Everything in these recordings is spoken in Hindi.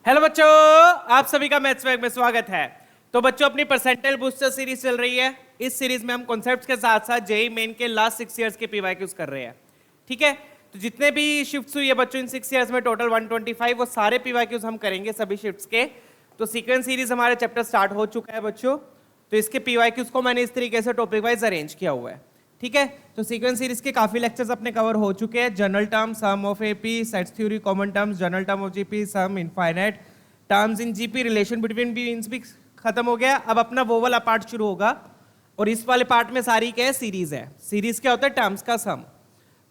हेलो बच्चों, आप सभी का मैथ्स वैग में स्वागत है। तो बच्चों, अपनी परसेंटाइल बूस्टर सीरीज चल रही है। इस सीरीज में हम कॉन्सेप्ट्स के साथ साथ जेईई मेन के लास्ट 6 इयर्स के पीवाईक्यूज कर रहे हैं। ठीक है, तो जितने भी शिफ्ट्स हुई है बच्चों इन 6 इयर्स में टोटल 125, वो सारे पीवाईक्यूज हम करेंगे सभी शिफ्ट्स के। तो सीक्वेंस सीरीज हमारे चैप्टर स्टार्ट हो चुका है बच्चों। तो इसके पीवाईक्यूज को मैंने इस तरीके से टॉपिक वाइज अरेंज किया हुआ है। ठीक है, तो सीक्वेंस सीरीज के काफी लेक्चर्स अपने कवर हो चुके हैं। General term, sum of AP, sets theory, common terms, general term of GP, sum, infinite terms in GP, relation between beans भी खत्म हो गया। अब अपना वो वाला पार्ट शुरू होगा और इस वाले पार्ट में सारी क्या है, सीरीज है। सीरीज क्या होता है, टर्म्स का सम।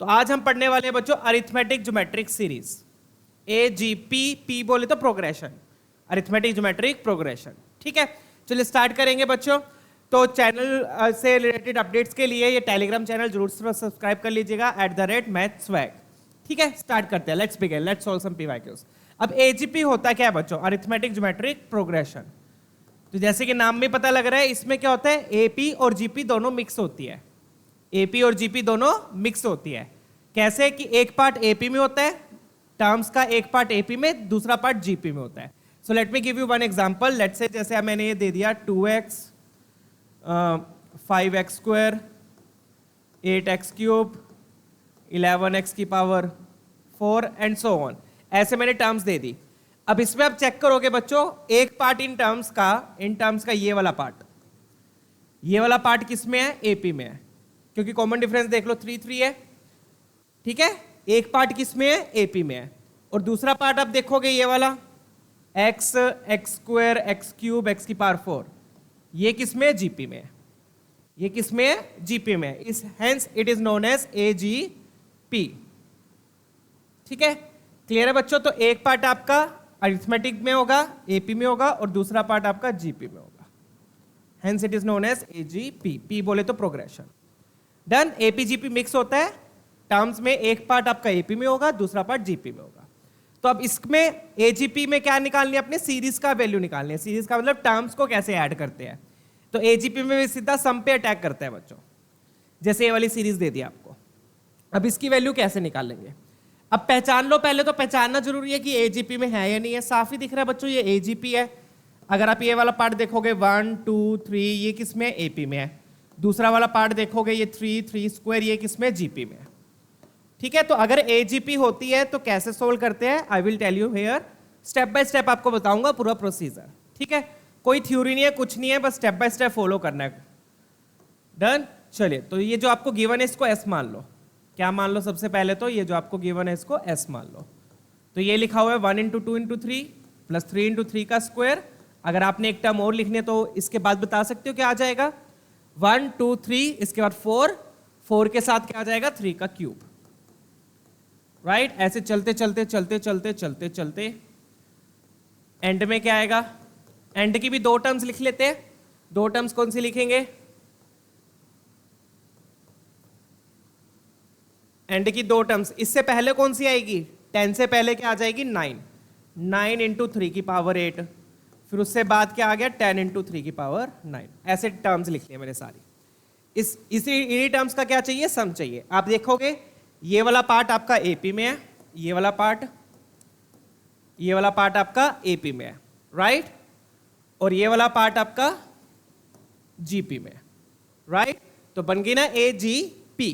तो आज हम पढ़ने वाले हैं बच्चों arithmetic geometric series, AGP, P बोले तो प्रोग्रेशन, अरिथमेटिक ज्योमेट्रिक प्रोग्रेशन। ठीक है, चलिए स्टार्ट करेंगे बच्चों। तो चैनल से रिलेटेड अपडेट्स के लिए ये टेलीग्राम चैनल जरूर सब्सक्राइब कर लीजिएगा @mathswag। ठीक है, स्टार्ट करते हैं। Let's begin, let's solve some PYQs. अब AGP होता क्या है बच्चों, अरिथमेटिक ज्योमेट्रिक प्रोग्रेशन। तो जैसे कि नाम में पता लग रहा है, इसमें क्या होता है, AP और GP दोनों मिक्स होती है। AP और GP दोनों मिक्स होती है। कैसे कि एक पार्ट AP में होता है, टर्म्स का एक पार्ट AP में, दूसरा पार्ट GP में होता है। So let me give you one example. Let's say जैसे मैंने ये दे दिया 2x 5x square 8x cube 11x की पावर 4 एंड सो ऑन, ऐसे मैंने टर्म्स दे दी। अब इसमें आप चेक करोगे बच्चों, एक पार्ट इन टर्म्स का ये वाला पार्ट किस में है, AP में है, क्योंकि कॉमन डिफरेंस देख लो 3 3 है। ठीक है, एक पार्ट किस में है, AP में है, और दूसरा पार्ट आप देखोगे ये वाला x square x cube x की पावर 4, ये किस में है, GP में है। ये किस में है, GP में है। इस hence it is known as AGP। ठीक है, क्लियर है बच्चों। तो एक पार्ट आपका अरिथमेटिक में होगा, AP में होगा, और दूसरा पार्ट आपका GP में होगा। Hence it is known as AGP। P बोले तो progression. Done. AP GP mix होता है टर्म्स में, एक पार्ट आपका AP में होगा, दूसरा पार्ट GP में होगा। तो अब इसमें AGP में क्या निकालनी है, अपने सीरीज का वैल्यू निकालनी है। सीरीज का मतलब टर्म्स को कैसे ऐड करते हैं। तो AGP में सीधा सम पे अटैक करता है बच्चों। जैसे ये वाली सीरीज दे दी आपको, अब इसकी वैल्यू कैसे निकालेंगे। अब पहचान लो, पहले तो पहचानना जरूरी है कि AGP में है या नहीं है। साफ ही दिख रहा है बच्चों, ये AGP है। अगर आप ये वाला पार्ट देखोगे 1 2 3, ये किसमें है, AP में है। दूसरा वाला पार्ट देखोगे ये 3 3 स्क्वायर, ये किसमें, GP में है। ठीक है, तो अगर AGP होती है तो कैसे सोल्व करते हैं, I will tell you here. Step by step आपको बताऊंगा पूरा प्रोसीजर। ठीक है, कोई थ्योरी नहीं है, कुछ नहीं है, बस स्टेप बाय स्टेप फॉलो करना है। डन। चलिए, तो ये जो आपको गिवन है इसको S मान लो। क्या मान लो, सबसे पहले तो ये जो आपको गिवन है इसको S मान लो। तो ये लिखा हुआ है 1 × 2 × 3 प्लस 3 × 3 का स्क्वायर। अगर आपने एक टर्म और लिखनी है तो इसके बाद बता सकते हो क्या आ जाएगा, 1 2 3, इसके बाद 4 के साथ क्या आ जाएगा, 3 का क्यूब। राइट, ऐसे चलते चलते चलते चलते चलते चलते एंड में क्या आएगा। एंड की भी 2 टर्म्स लिख लेते हैं। 2 टर्म्स कौन सी लिखेंगे, एंड की 2 टर्म्स। इससे पहले कौन सी आएगी, 10 से पहले क्या आ जाएगी, 9 × 3 की पावर 8, फिर उससे बाद क्या आ गया, 10 × 3 की पावर 9। ऐसे टर्म्स लिख लिए मैंने सारी। इन्हीं टर्म्स का क्या चाहिए, सम चाहिए। आप देखोगे ये वाला पार्ट आपका AP में है, ये वाला पार्ट आपका AP में है, राइट, और ये वाला पार्ट आपका GP में है, राइट। तो बन गई ना AGP।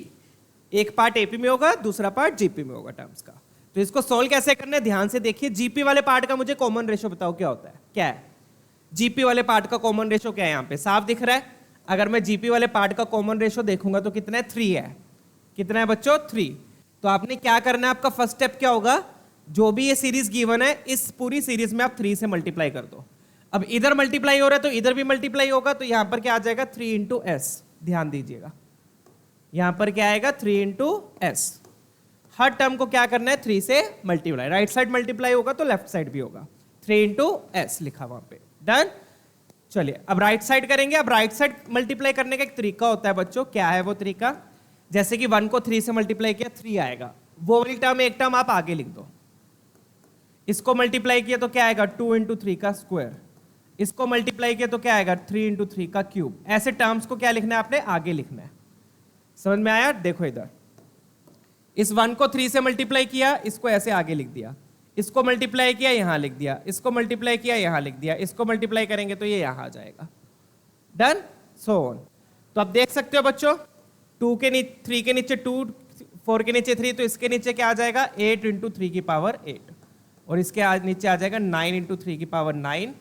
एक पार्ट AP में होगा, दूसरा पार्ट GP में होगा टर्म्स का। तो इसको सोल्व कैसे करना है, ध्यान से देखिए। GP वाले पार्ट का मुझे कॉमन रेशो बताओ क्या होता है, क्या है GP वाले पार्ट का कॉमन रेशो, क्या है, यहां पे साफ दिख रहा है। अगर मैं GP वाले पार्ट का कॉमन रेशो देखूंगा तो कितना है, 3 है। कितना है बच्चों, 3। तो आपने क्या करना है, आपका फर्स्ट स्टेप क्या होगा, जो भी ये सीरीज गिवन है इस पूरी सीरीज में आप 3 से मल्टीप्लाई कर दो। अब इधर मल्टीप्लाई हो रहा है तो इधर भी मल्टीप्लाई होगा, तो यहां पर क्या आ जाएगा, 3 × S। ध्यान दीजिएगा, यहां पर क्या आएगा, 3 × S। हर टर्म को क्या करना है, 3 से मल्टीप्लाई। राइट साइड मल्टीप्लाई होगा तो लेफ्ट साइड भी होगा। 3 × S लिखा वहां पे। डन। चलिए, अब राइट साइड करेंगे। अब राइट साइड मल्टीप्लाई करने का एक तरीका होता है बच्चों, क्या है वो तरीका, जैसे कि 1 को 3 से मल्टीप्लाई किया 3 आएगा, वो वाली टर्म एक टर्म आप आगे लिख दो। इसको मल्टीप्लाई किया तो क्या आएगा, 2 × 3 का स्क्वायर। इसको मल्टीप्लाई किया तो क्या आएगा, 3 × 3 का क्यूब। ऐसे टर्म्स को क्या लिखना है, आपने आगे लिखना है। समझ में आया, देखो इधर इस 1 को 3 से मल्टीप्लाई किया, इसको ऐसे आगे लिख दिया। इसको मल्टीप्लाई किया यहाँ लिख दिया, इसको मल्टीप्लाई किया यहाँ लिख दिया, इसको मल्टीप्लाई करेंगे तो ये यहाँ आ जाएगा। Done, so on. तो आप देख सकते हो बच्चों, 3 के नीचे 2, 4 के नीचे 3, तो इसके नीचे क्या आ जाएगा 8 इंटू 3 की पावर 8, और इसके नीचे आ जाएगा 9 इंटू 3 की पावर 9,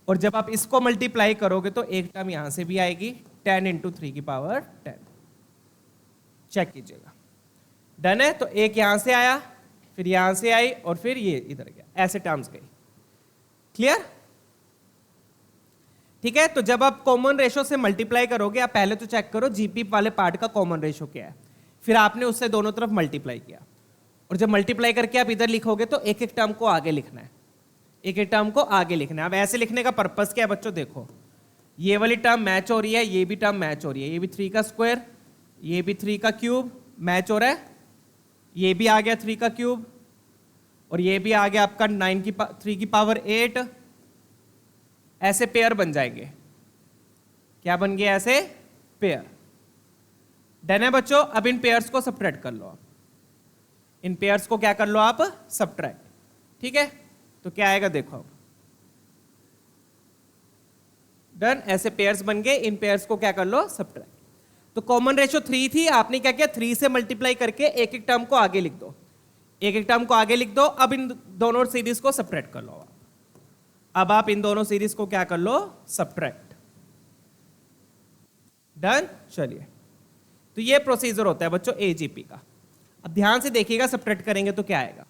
और जब आप इसको मल्टीप्लाई करोगे तो एक टर्म यहां से भी आएगी 10 इंटू 3 की पावर 10। चेक कीजिएगा। डन है, तो एक यहां से आया, फिर यहां से आई, और फिर ये इधर गया, ऐसे टर्म्स गई। क्लियर? ठीक है, तो जब आप कॉमन रेशो से मल्टीप्लाई करोगे, आप पहले तो चेक करो जीपी वाले पार्ट का कॉमन रेशो क्या है, फिर आपने उससे दोनों तरफ मल्टीप्लाई किया, और जब मल्टीप्लाई करके आप इधर लिखोगे तो एक एक टर्म को आगे लिखना है, एक एक टर्म को आगे लिखना है। अब ऐसे लिखने का पर्पस क्या है बच्चों, देखो ये वाली टर्म मैच हो रही है, ये भी टर्म मैच हो रही है, ये भी 3 का स्क्वायर, ये भी 3 का क्यूब मैच हो रहा है, ये भी आ गया 3 का क्यूब, और ये भी आ गया आपका 3 की पावर 8। ऐसे पेयर बन जाएंगे। क्या बन गया? ऐसे पेयर। डन है बच्चों? अब इन पेयर्स को सब्ट्रैक्ट कर लो आप, इन पेयर्स को क्या कर लो आप? सब्ट्रैक्ट। ठीक है, तो क्या आएगा देखो अब। डन, ऐसे पेयर्स बन गए, इन पेयर्स को क्या कर लो? सब्ट्रैक्ट। तो कॉमन रेशो 3 थी, आपने क्या किया 3 से मल्टीप्लाई करके एक एक टर्म को आगे लिख दो, एक एक टर्म को आगे लिख दो। अब इन दोनों सीरीज को सब्ट्रैक्ट कर लो। अब आप इन दोनों सीरीज को क्या कर लो? सब्ट्रैक्ट। डन, चलिए, तो ये प्रोसीजर होता है बच्चों एजीपी का। अब ध्यान से देखिएगा, सब्ट्रैक्ट करेंगे तो क्या आएगा।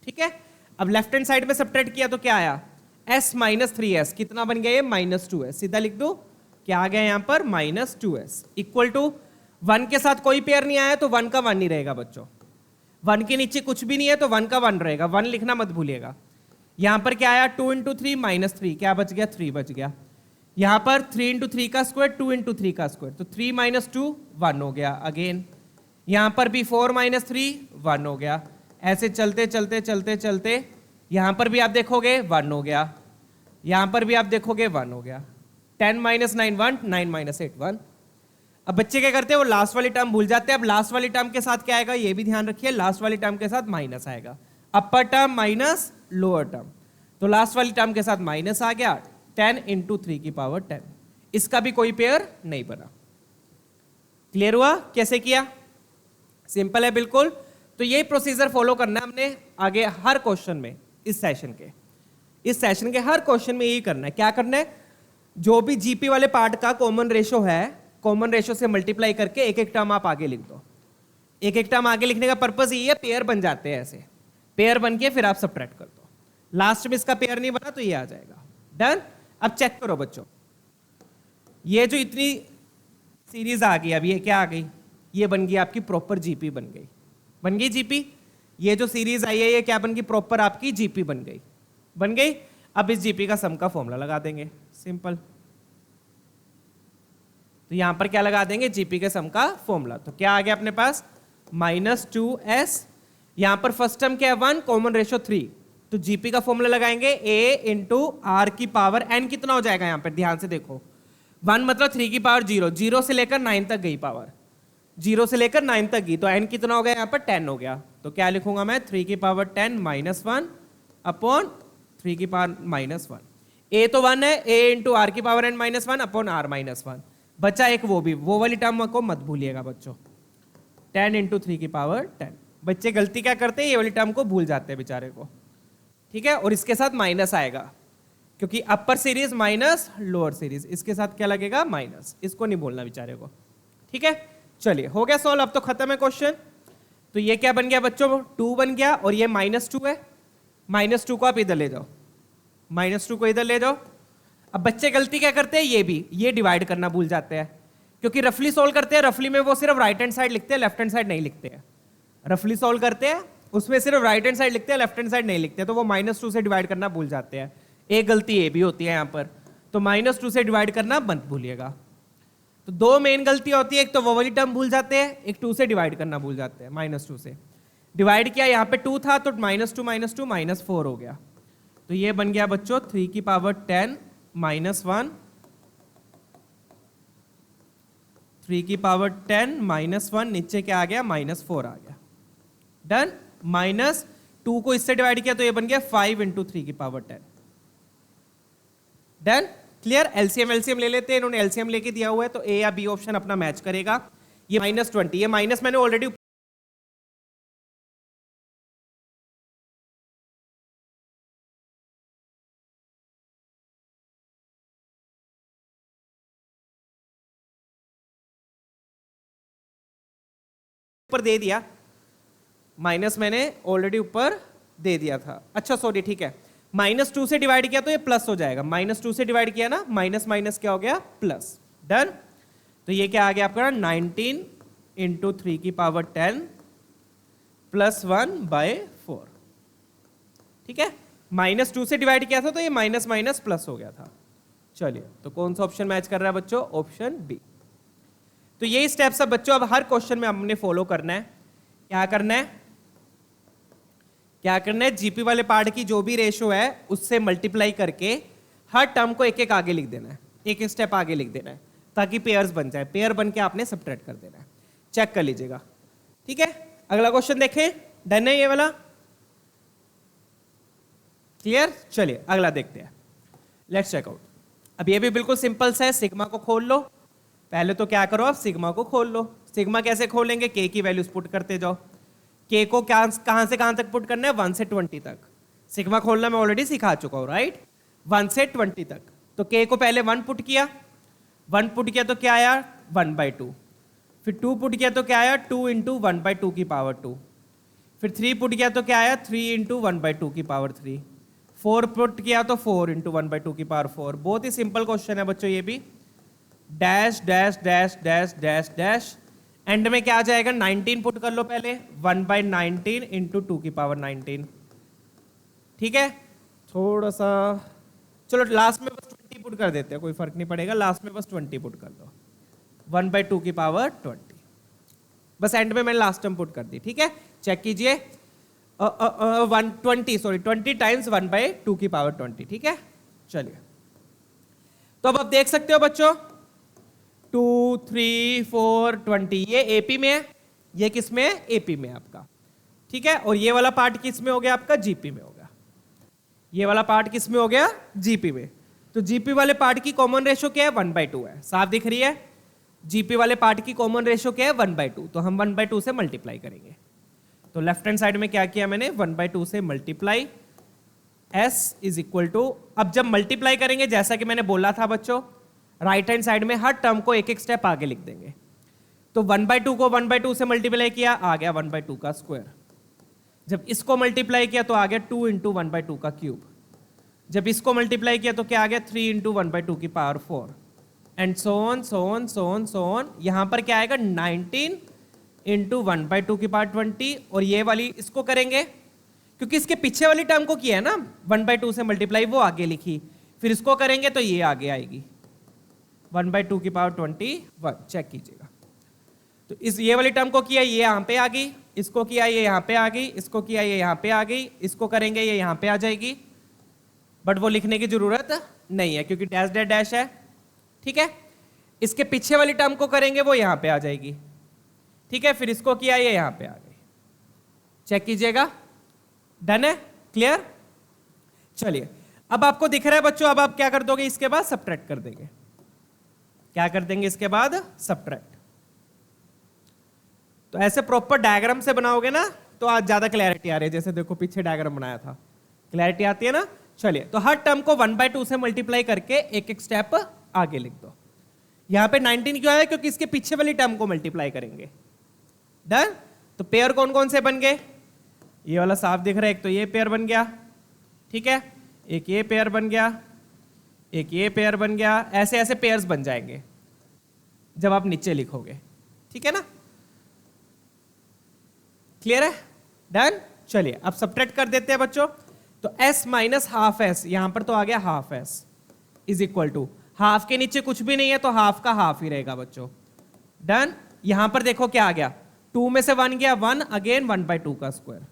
ठीक है, अब लेफ्ट हैंड साइड में सब्ट्रैक्ट किया तो क्या आया? s माइनस 3s, कितना बन गया ये? -2s। सीधा लिख दो, क्या आ गया यहां पर? -2s इक्वल टू 1 के साथ कोई पेयर नहीं आया तो 1 का 1 नहीं रहेगा बच्चों, 1 के नीचे कुछ भी नहीं है तो 1 का 1 रहेगा, 1 लिखना मत भूलिएगा। यहां पर क्या आया? 2 इंटू 3 -3, क्या बच गया? 3 बच गया। यहां पर 3 इंटू 3 का स्क्वायर, 2 इंटू 3 का स्क्वायर, तो 3 - 2 1 हो गया अगेन। यहां पर भी 4 - 3 1 हो गया। ऐसे चलते चलते चलते चलते यहां पर भी आप देखोगे 1 हो गया, यहां पर भी आप देखोगे 1 हो गया। 10 - 9 1, 9 - 8 1। अब बच्चे क्या करते हैं, वो लास्ट वाली टर्म भूल जाते हैं। अब लास्ट वाली टर्म के साथ क्या आएगा ये भी ध्यान रखिए, लास्ट वाली टर्म के साथ माइनस आएगा, अपर टर्म माइनस लोअर टर्म, तो लास्ट वाली टर्म के साथ माइनस आ गया। 10 इंटू 3 की पावर 10, इसका भी कोई पेयर नहीं बना। क्लियर हुआ कैसे किया? सिंपल है बिल्कुल। तो यही प्रोसीजर फॉलो करना है हमने आगे हर क्वेश्चन में, इस सेशन के हर क्वेश्चन में यही करना है। क्या करना है? जो भी जीपी वाले पार्ट का कॉमन रेशो है, कॉमन रेशो से मल्टीप्लाई करके एक एक टर्म आप आगे लिख दो। एक एक टर्म आगे लिखने का पर्पस ये है, पेयर बन जाते हैं, ऐसे पेयर बन के फिर आप सब्ट्रैक्ट कर दो। लास्ट में इसका पेयर नहीं बना तो ये आ जाएगा। डन। अब चेक करो बच्चों, ये जो इतनी सीरीज आ गई, अब ये क्या आ गई? ये बन गई आपकी प्रॉपर जीपी बन गई, बन गई जीपी। ये जो सीरीज आई है ये क्या बन गई? प्रॉपर आपकी जीपी बन गई, बन गई। अब इस जीपी का सम का फॉर्मूला लगा देंगे, सिंपल। तो यहां पर क्या लगा देंगे? जीपी के सम का फॉर्मूला। तो क्या आ गया अपने पास? -2s। यहां पर फर्स्ट टर्म क्या है? 1, कॉमन रेशो 3, तो जीपी का फॉर्मूला लगाएंगे a इंटू आर की पावर n। कितना हो जाएगा यहां पर? ध्यान से देखो, 1 मतलब 3 की पावर 0, 0 से लेकर 9 तक गई पावर, 0 से लेकर 9 तक गई, तो n कितना हो गया यहाँ पर? 10 हो गया। तो क्या लिखूंगा मैं? 3 की पावर 10 -1 अपॉन 3 की पावर -1। a तो 1 है, a इंटू आर की पावर n -1 अपॉन r -1। बचा एक वो भी, वो वाली टर्म को मत भूलिएगा बच्चों, 10 इंटू 3 की पावर 10। बच्चे गलती क्या करते हैं? ये वाली टर्म को भूल जाते हैं बेचारे को। ठीक है, और इसके साथ माइनस आएगा क्योंकि अपर सीरीज माइनस लोअर सीरीज, इसके साथ क्या लगेगा? माइनस। इसको नहीं बोलना बेचारे को। ठीक है, चलिए हो गया सॉल्व। अब तो खत्म है क्वेश्चन। तो ये क्या बन गया बच्चों? 2 बन गया, और ये -2 है। -2 को आप इधर ले जाओ, -2 को इधर ले जाओ। अब बच्चे गलती क्या करते हैं? ये डिवाइड करना भूल जाते हैं, क्योंकि रफली सोल्व करते हैं, रफली में वो सिर्फ राइट हैंड साइड लिखते हैं, लेफ्ट हैंड साइड नहीं लिखते हैं। रफली सोल्व करते हैं उसमें सिर्फ राइट हैंड साइड लिखते हैं, लेफ्ट हैंड साइड नहीं लिखते हैं, तो वो -2 से डिवाइड करना भूल जाते हैं। एक गलती ये भी होती है यहाँ पर, तो -2 से डिवाइड करना मत भूलिएगा। तो 2 मेन गलतियां होती है, एक तो वो वाली टर्म भूल जाते हैं, एक 2 से डिवाइड करना भूल जाते हैं। -2 से डिवाइड किया, यहाँ पे 2 था तो -2 -4 हो गया। तो ये बन गया बच्चों 3 की पावर 10 -1, 3 की पावर 10 -1, नीचे क्या आ गया? -4 आ गया। डन। 2 को इससे डिवाइड किया तो ये बन गया 5 इंटू 3 की power 10। Done, clear. LCM LCM ले लेते हैं, इन्होंने एलसीएम लेके दिया हुआ है तो ए या बी ऑप्शन अपना मैच करेगा। ये -20, ये माइनस मैंने ऑलरेडी ऊपर दे दिया, माइनस मैंने ऑलरेडी ऊपर दे दिया था। अच्छा सॉरी, ठीक है, -2 से डिवाइड किया तो ये प्लस हो जाएगा, -2 से डिवाइड किया ना, माइनस माइनस क्या हो गया, प्लस। डन, तो ये क्या आ गया आपका 19 इंटू 3 की पावर 10 प्लस 1/4। ठीक है, -2 से डिवाइड किया था तो ये माइनस माइनस प्लस हो गया था। चलिए, तो कौन सा ऑप्शन मैच कर रहा है बच्चों, ऑप्शन बी। तो यही स्टेप्स अब बच्चों अब हर क्वेश्चन में हमने फॉलो करना है। क्या करना है, क्या करना है, जीपी वाले पार्ट की जो भी रेशो है उससे मल्टीप्लाई करके हर टर्म को एक एक आगे लिख देना है, एक एक स्टेप आगे लिख देना है ताकि पेयर्स बन जाए। पेयर बन के आपने सब्ट्रैक्ट कर देना है, चेक कर लीजिएगा। ठीक है, अगला क्वेश्चन देखें, डन है ये वाला, क्लियर। चलिए अगला देखते हैं, लेट्स चेक आउट। अब ये भी बिल्कुल सिंपल सा है, सिग्मा को खोल लो। पहले तो क्या करो, आप सिग्मा को खोल लो। सिग्मा कैसे खोलेंगे, के की वैल्यूज पुट करते जाओ। के को कहां से कहां तक पुट करना है, 1 से 20 तक। सिग्मा खोलना मैं ऑलरेडी सिखा चुका हूं, राइट, 1 से 20 तक। तो के को पहले 1 पुट किया, 1 पुट किया तो क्या आया 1/2। फिर 2 पुट किया तो क्या आया 2 इंटू 1/2 की पावर 2। फिर 3 पुट किया तो क्या आया 3 इंटू 1/2 की पावर 3। 4 पुट किया तो 4 इंटू 1/2 की पावर 4। बहुत ही सिंपल क्वेश्चन है बच्चों ये भी। Dash dash dash dash dash dash, and में क्या आ जाएगा 19 पुट कर लो पहले, 1/19 इंटू 2 की पावर 19। ठीक है, थोड़ा सा चलो लास्ट में बस 20 पुट कर देते हैं, कोई फर्क नहीं पड़ेगा, लास्ट में बस 20 पुट कर दो, 1/2 की पावर 20। बस एंड में मैंने लास्ट टर्म पुट कर दी। ठीक है, चेक कीजिए, 20 टाइम्स 1/2 की पावर 20। ठीक है, चलिए तो अब आप देख सकते हो बच्चों 2, 3, 4, 20 ये एपी में है, ये किस में है, एपी में आपका। ठीक है, और ये वाला पार्ट किस में हो गया आपका, जीपी में हो गया। ये वाला पार्ट किस में हो गया, जीपी में। तो जीपी वाले पार्ट की कॉमन रेशो क्या है, 1/2 है, साफ दिख रही है। जीपी वाले पार्ट की कॉमन रेशो क्या है, 1/2, तो हम 1/2 से मल्टीप्लाई करेंगे। तो लेफ्ट हैंड साइड में क्या किया मैंने, 1/2 से multiply, s is equal to, अब जब मल्टीप्लाई करेंगे जैसा कि मैंने बोला था बच्चों, राइट हैंड साइड में हर टर्म को एक एक स्टेप आगे लिख देंगे। तो 1/2 को 1/2 से मल्टीप्लाई किया, आ गया 1/2 का स्क्वायर। जब इसको मल्टीप्लाई किया तो आ गया 2 इंटू 1/2 का क्यूब। जब इसको मल्टीप्लाई किया तो क्या आ गया 3 इंटू 1/2 की power 4, and so on so on so on so on. यहां पर क्या आएगा 19 इंटू 1/2 की पावर 20, और ये वाली इसको करेंगे क्योंकि इसके पीछे वाली टर्म को किया है ना 1/2 से मल्टीप्लाई, वो आगे लिखी। फिर इसको करेंगे तो ये आगे आएगी 1/2 की पावर 21। चेक कीजिएगा, तो इस ये वाली टर्म को किया, ये यहाँ पे आ गई, इसको किया ये यहाँ पे आ गई, इसको किया ये यहाँ पे आ गई, इसको करेंगे ये यहाँ पे आ जाएगी, बट वो लिखने की जरूरत नहीं है क्योंकि डैश डैश डैश है। ठीक है, इसके पीछे वाली टर्म को करेंगे वो यहाँ पे आ जाएगी। ठीक है, फिर इसको किया ये यहाँ पे आ गई, चेक कीजिएगा, डन है, क्लियर। चलिए अब आपको दिख रहा है बच्चों, अब आप क्या कर दोगे, इसके बाद सब्ट्रैक्ट कर देंगे। क्या कर देंगे इसके बाद, सब्ट्रैक्ट। तो ऐसे प्रॉपर डायग्राम से बनाओगे ना तो आज ज्यादा क्लैरिटी आ रही है, जैसे देखो पीछे डायग्राम बनाया था, क्लैरिटी आती है ना। चलिए, तो हर टर्म को 1/2 से मल्टीप्लाई करके एक एक स्टेप आगे लिख दो। यहां पे 19 क्यों आया, क्योंकि इसके पीछे वाली टर्म को मल्टीप्लाई करेंगे। डन, तो पेयर कौन कौन से बन गए, ये वाला साफ दिख रहा है, एक तो ये पेयर बन गया, ठीक है, एक ये पेयर बन गया, एक ये पेयर बन गया, ऐसे ऐसे पेयर्स बन जाएंगे जब आप नीचे लिखोगे। ठीक है ना, क्लियर है, डन। चलिए अब सब्ट्रैक्ट कर देते हैं बच्चों। तो s माइनस हाफ एस, यहां पर तो आ गया half S is equal to, half के नीचे कुछ भी नहीं है तो हाफ का हाफ ही रहेगा बच्चों। डन, यहां पर देखो क्या आ गया, 2 में से 1 गया 1, अगेन 1/2 का स्क्वायर,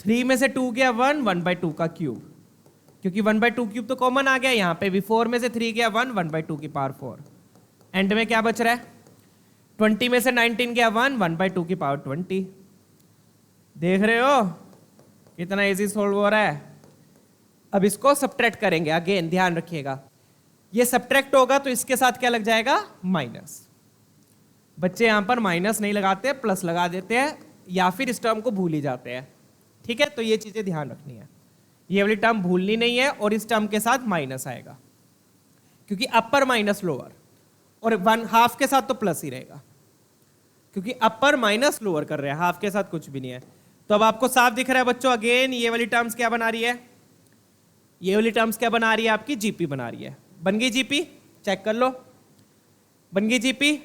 3 में से 2 गया 1, 1/2 का क्यूब, क्योंकि 1/2 क्यूब तो कॉमन आ गया। यहां पे भी 4 में से 3 गया 1, 1/2 की पावर 4। एंड में क्या बच रहा है, 20 में से 19 गया 1, 1/2 की पावर 20। देख रहे हो, कितना इजी सोल्व हो रहा है। अब इसको सब्ट्रैक्ट करेंगे, अगेन ध्यान रखिएगा, ये सब्ट्रैक्ट होगा तो इसके साथ क्या लग जाएगा, माइनस। बच्चे यहां पर माइनस नहीं लगाते, प्लस लगा देते हैं, या फिर इस टर्म को भूल ही जाते हैं। ठीक है, तो ये चीजें ध्यान रखनी है, ये वाली टर्म भूलनी नहीं है, और इस टर्म के साथ माइनस आएगा क्योंकि अपर माइनस लोअर, और वन हाफ के साथ तो प्लस ही रहेगा क्योंकि अपर माइनस लोअर कर रहे हैं, हाफ के साथ कुछ भी नहीं है। तो अब आपको साफ दिख रहा है बच्चों, अगेन ये वाली टर्म्स क्या बना रही है, ये वाली टर्म्स क्या बना रही है, आपकी जीपी बना रही है। बन गई जीपी, चेक कर लो, बन गई GP.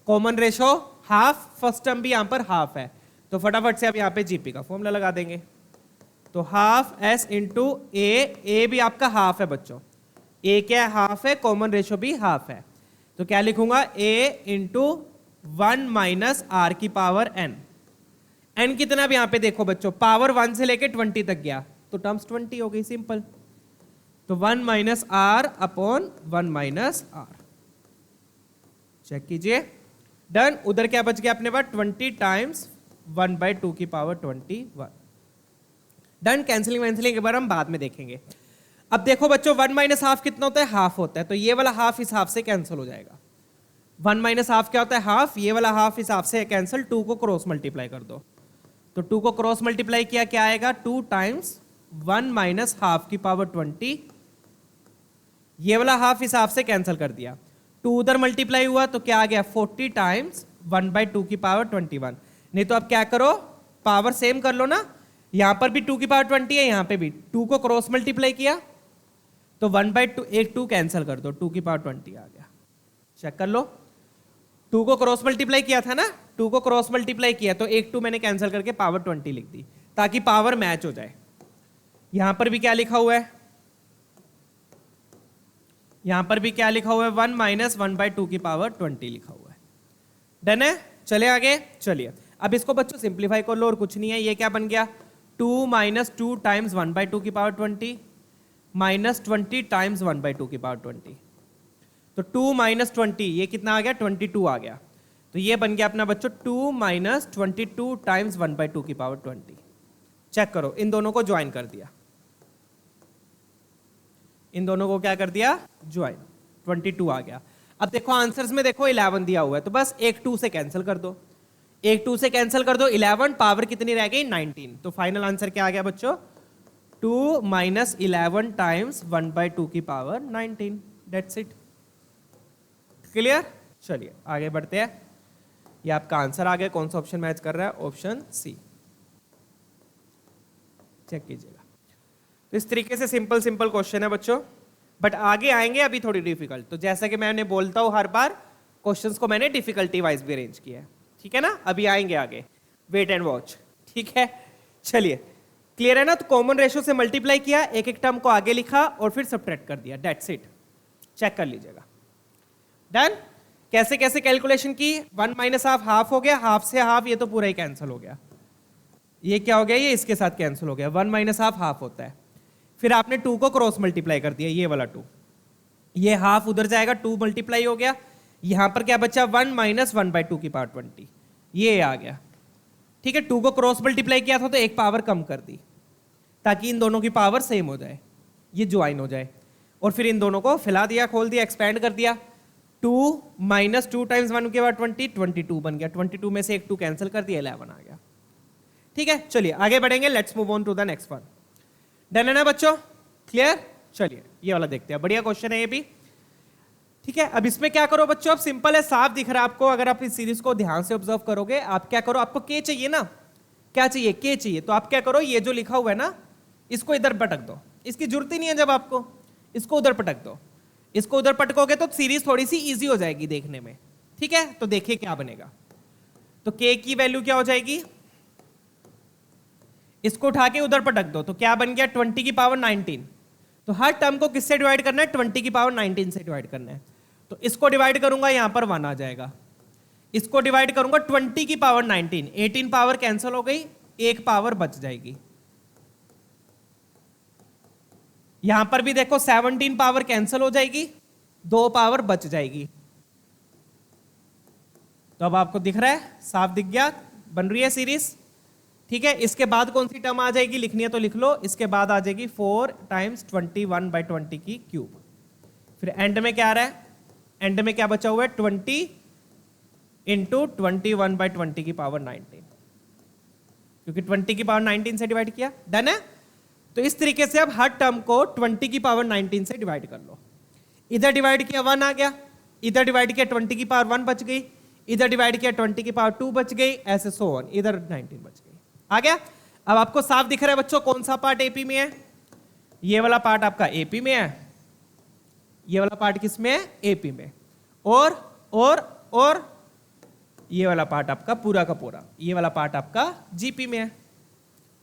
Common ratio half, first term भी यहां पर हाफ है, तो फटाफट से आप यहां पे जीपी का फॉर्मूला लगा देंगे। तो हाफ एस इंटू ए भी आपका हाफ है बच्चों, ए क्या हाफ है, कॉमन रेशो भी हाफ है, तो क्या लिखूंगा, ए इंटू 1 माइनस आर की पावर एन। एन कितना भी यहां पे देखो बच्चों, पावर 1 से लेके 20 तक गया तो टर्म्स 20 हो गई, सिंपल। तो 1 minus R upon 1 minus R, check कीजिए, डन। उधर क्या बच गया अपने पास, 20 टाइम्स 1/2 की पावर 21, डन। कैंसिलिंग वैंसिलिंग के बारे हम बाद में देखेंगे। अब देखो बच्चों, 1 माइनस हाफ कितना होता है, हाफ होता है, तो ये वाला हाफ इस हाफ से कैंसिल हो जाएगा। 1 माइनस हाफ क्या होता है, हाफ, ये वाला हाफ इस हाफ से कैंसिल, 2 को क्रॉस मल्टीप्लाई कर दो, तो 2 को क्रॉस मल्टीप्लाई किया क्या आएगा, 2 टाइम्स 1 माइनस हाफ की पावर 20, ये वाला हाफ इस हाफ से कैंसिल कर दिया, 2 उधर मल्टीप्लाई हुआ तो क्या आ गया, 40 टाइम्स 1/2 की पावर 21। नहीं तो आप क्या करो, पावर सेम कर लो ना, यहां पर भी 2 की पावर 20 है, यहां पे भी 2 को क्रॉस मल्टीप्लाई किया तो 1/2, एक 2 कैंसिल कर दो, 2 की पावर 20 आ गया, चेक कर लो। 2 को क्रॉस मल्टीप्लाई किया था ना, 2 को क्रॉस मल्टीप्लाई किया तो एक 2 मैंने कैंसिल करके पावर 20 लिख दी ताकि पावर मैच हो जाए। यहां पर भी क्या लिखा हुआ है, यहां पर भी क्या लिखा हुआ है, 1 माइनस 1/2 की पावर 20 लिखा हुआ है, डन है। चले आगे, चलिए अब इसको बच्चों सिंप्लीफाई कर लो, और कुछ नहीं है, ये क्या बन गया, 2 माइनस 2 टाइम्स 1/2 की पावर 20 माइनस 20 टाइम्स 1/2 की पावर 20, तो 2 माइनस 20 ये कितना आ गया, 22 आ गया, तो ये बन गया अपना बच्चों 2 माइनस 22 टाइम्स 1/2 की पावर 20। चेक करो, इन दोनों को ज्वाइन कर दिया, इन दोनों को क्या कर दिया, ज्वाइन, 22 आ गया। अब देखो आंसर्स में देखो 11 दिया हुआ है, तो बस एक 2 से कैंसिल कर दो, एक 2 से कैंसिल कर दो, 11 पावर कितनी रह गई, 19, तो फाइनल आंसर क्या आ गया बच्चों, 2 माइनस 11 टाइम्स 1/2 की पावर 19, दैट्स इट, क्लियर। चलिए आगे बढ़ते हैं, ये आपका आंसर आ गया, कौन सा ऑप्शन मैच कर रहा है, ऑप्शन सी, चेक कीजिएगा। तो इस तरीके से सिंपल सिंपल क्वेश्चन है बच्चों, बट आगे आएंगे अभी थोड़ी डिफिकल्ट, तो जैसा कि मैंने बोलता हूं हर बार, क्वेश्चंस को मैंने डिफिकल्टी वाइज भी अरेंज किया है, ठीक है ना, अभी आएंगे आगे, वेट एंड वॉच, ठीक है। चलिए क्लियर है ना, तो कॉमन रेशो से मल्टीप्लाई किया, एक एक टर्म को आगे लिखा और फिर सब्ट्रैक्ट कर दिया, दैट्स इट, चेक कर लीजिएगा, डन। कैसे कैसे कैलकुलेशन की, 1 माइनस हाफ, हाफ हो गया, हाफ से हाफ ये तो पूरा ही कैंसिल हो गया, ये क्या हो गया, ये इसके साथ कैंसिल हो गया, 1 माइनस हाफ हाफ होता है, फिर आपने 2 को क्रॉस मल्टीप्लाई कर दिया, ये वाला 2, ये हाफ उधर जाएगा, 2 मल्टीप्लाई हो गया, यहां पर क्या बचा, 1 माइनस 1/2 की पावर 20, ये आ गया, ठीक है। 2 को क्रॉस मल्टीप्लाई किया था तो एक पावर कम कर दी ताकि इन दोनों की पावर सेम हो जाए, ये ज्वाइन हो जाए, और फिर इन दोनों को फैला दिया, खोल दिया, एक्सपैंड कर दिया, 2 माइनस 2 टाइम्स 1 के बाद 20, 22 बन गया, 22 में से एक 2 कैंसिल कर दिया, 11 आ गया, ठीक है। चलिए आगे बढ़ेंगे, let's move on to the next one, done है ना बच्चों, क्लियर। चलिए ये वाला देखते हैं, बढ़िया क्वेश्चन है ये भी, ठीक है। अब इसमें क्या करो बच्चों, अब सिंपल है, साफ दिख रहा है आपको, अगर आप इस सीरीज को ध्यान से ऑब्जर्व करोगे, आप क्या करो, आपको के चाहिए ना, क्या चाहिए, के चाहिए, तो आप क्या करो, ये जो लिखा हुआ है ना, इसको इधर पटक दो, इसकी जरूरत ही नहीं है, जब आपको इसको उधर पटक दो, इसको उधर पटकोगे तो सीरीज थोड़ी सी इजी हो जाएगी देखने में, ठीक है। तो देखिए क्या बनेगा, तो के की वैल्यू क्या हो जाएगी, इसको उठा के उधर पटक दो, तो क्या बन गया, 20 की पावर 19, तो हर टर्म को किससे डिवाइड करना है, 20 की पावर 19 से डिवाइड करना है, तो इसको डिवाइड करूंगा, यहां पर 1 आ जाएगा, इसको डिवाइड करूंगा 20 की पावर 19, 18 पावर कैंसिल हो गई, एक पावर बच जाएगी, यहां पर भी देखो 17 पावर कैंसिल हो जाएगी, 2 पावर बच जाएगी, तो अब आपको दिख रहा है, साफ दिख गया, बन रही है सीरीज, ठीक है, इसके बाद कौन सी टर्म आ जाएगी, लिखनी है तो लिख लो, इसके बाद आ जाएगी 4 टाइम्स 21/20 की क्यूब। फिर एंड में क्या आ रहा है, एंड में क्या बचा हुआ है 20 इंटू 21/20 की पावर 19, क्योंकि 20 की पावर 19 से डिवाइड किया। डन है। तो इस तरीके से अब हर टर्म को 20 की पावर 19 से डिवाइड कर लो। इधर डिवाइड किया 1 आ गया, इधर डिवाइड किया 20 की पावर 1 बच गई, इधर डिवाइड किया 20 की पावर 2 बच गई, ऐसे सो ऑन, इधर 19 बच गई। आ गया। अब आपको साफ दिख रहा है बच्चों कौन सा पार्ट एपी में है, ये वाला पार्ट आपका एपी में है, ये वाला पार्ट किस में है, एपी में, और ये वाला पार्ट आपका पूरा का पूरा, ये वाला पार्ट आपका जीपी में है।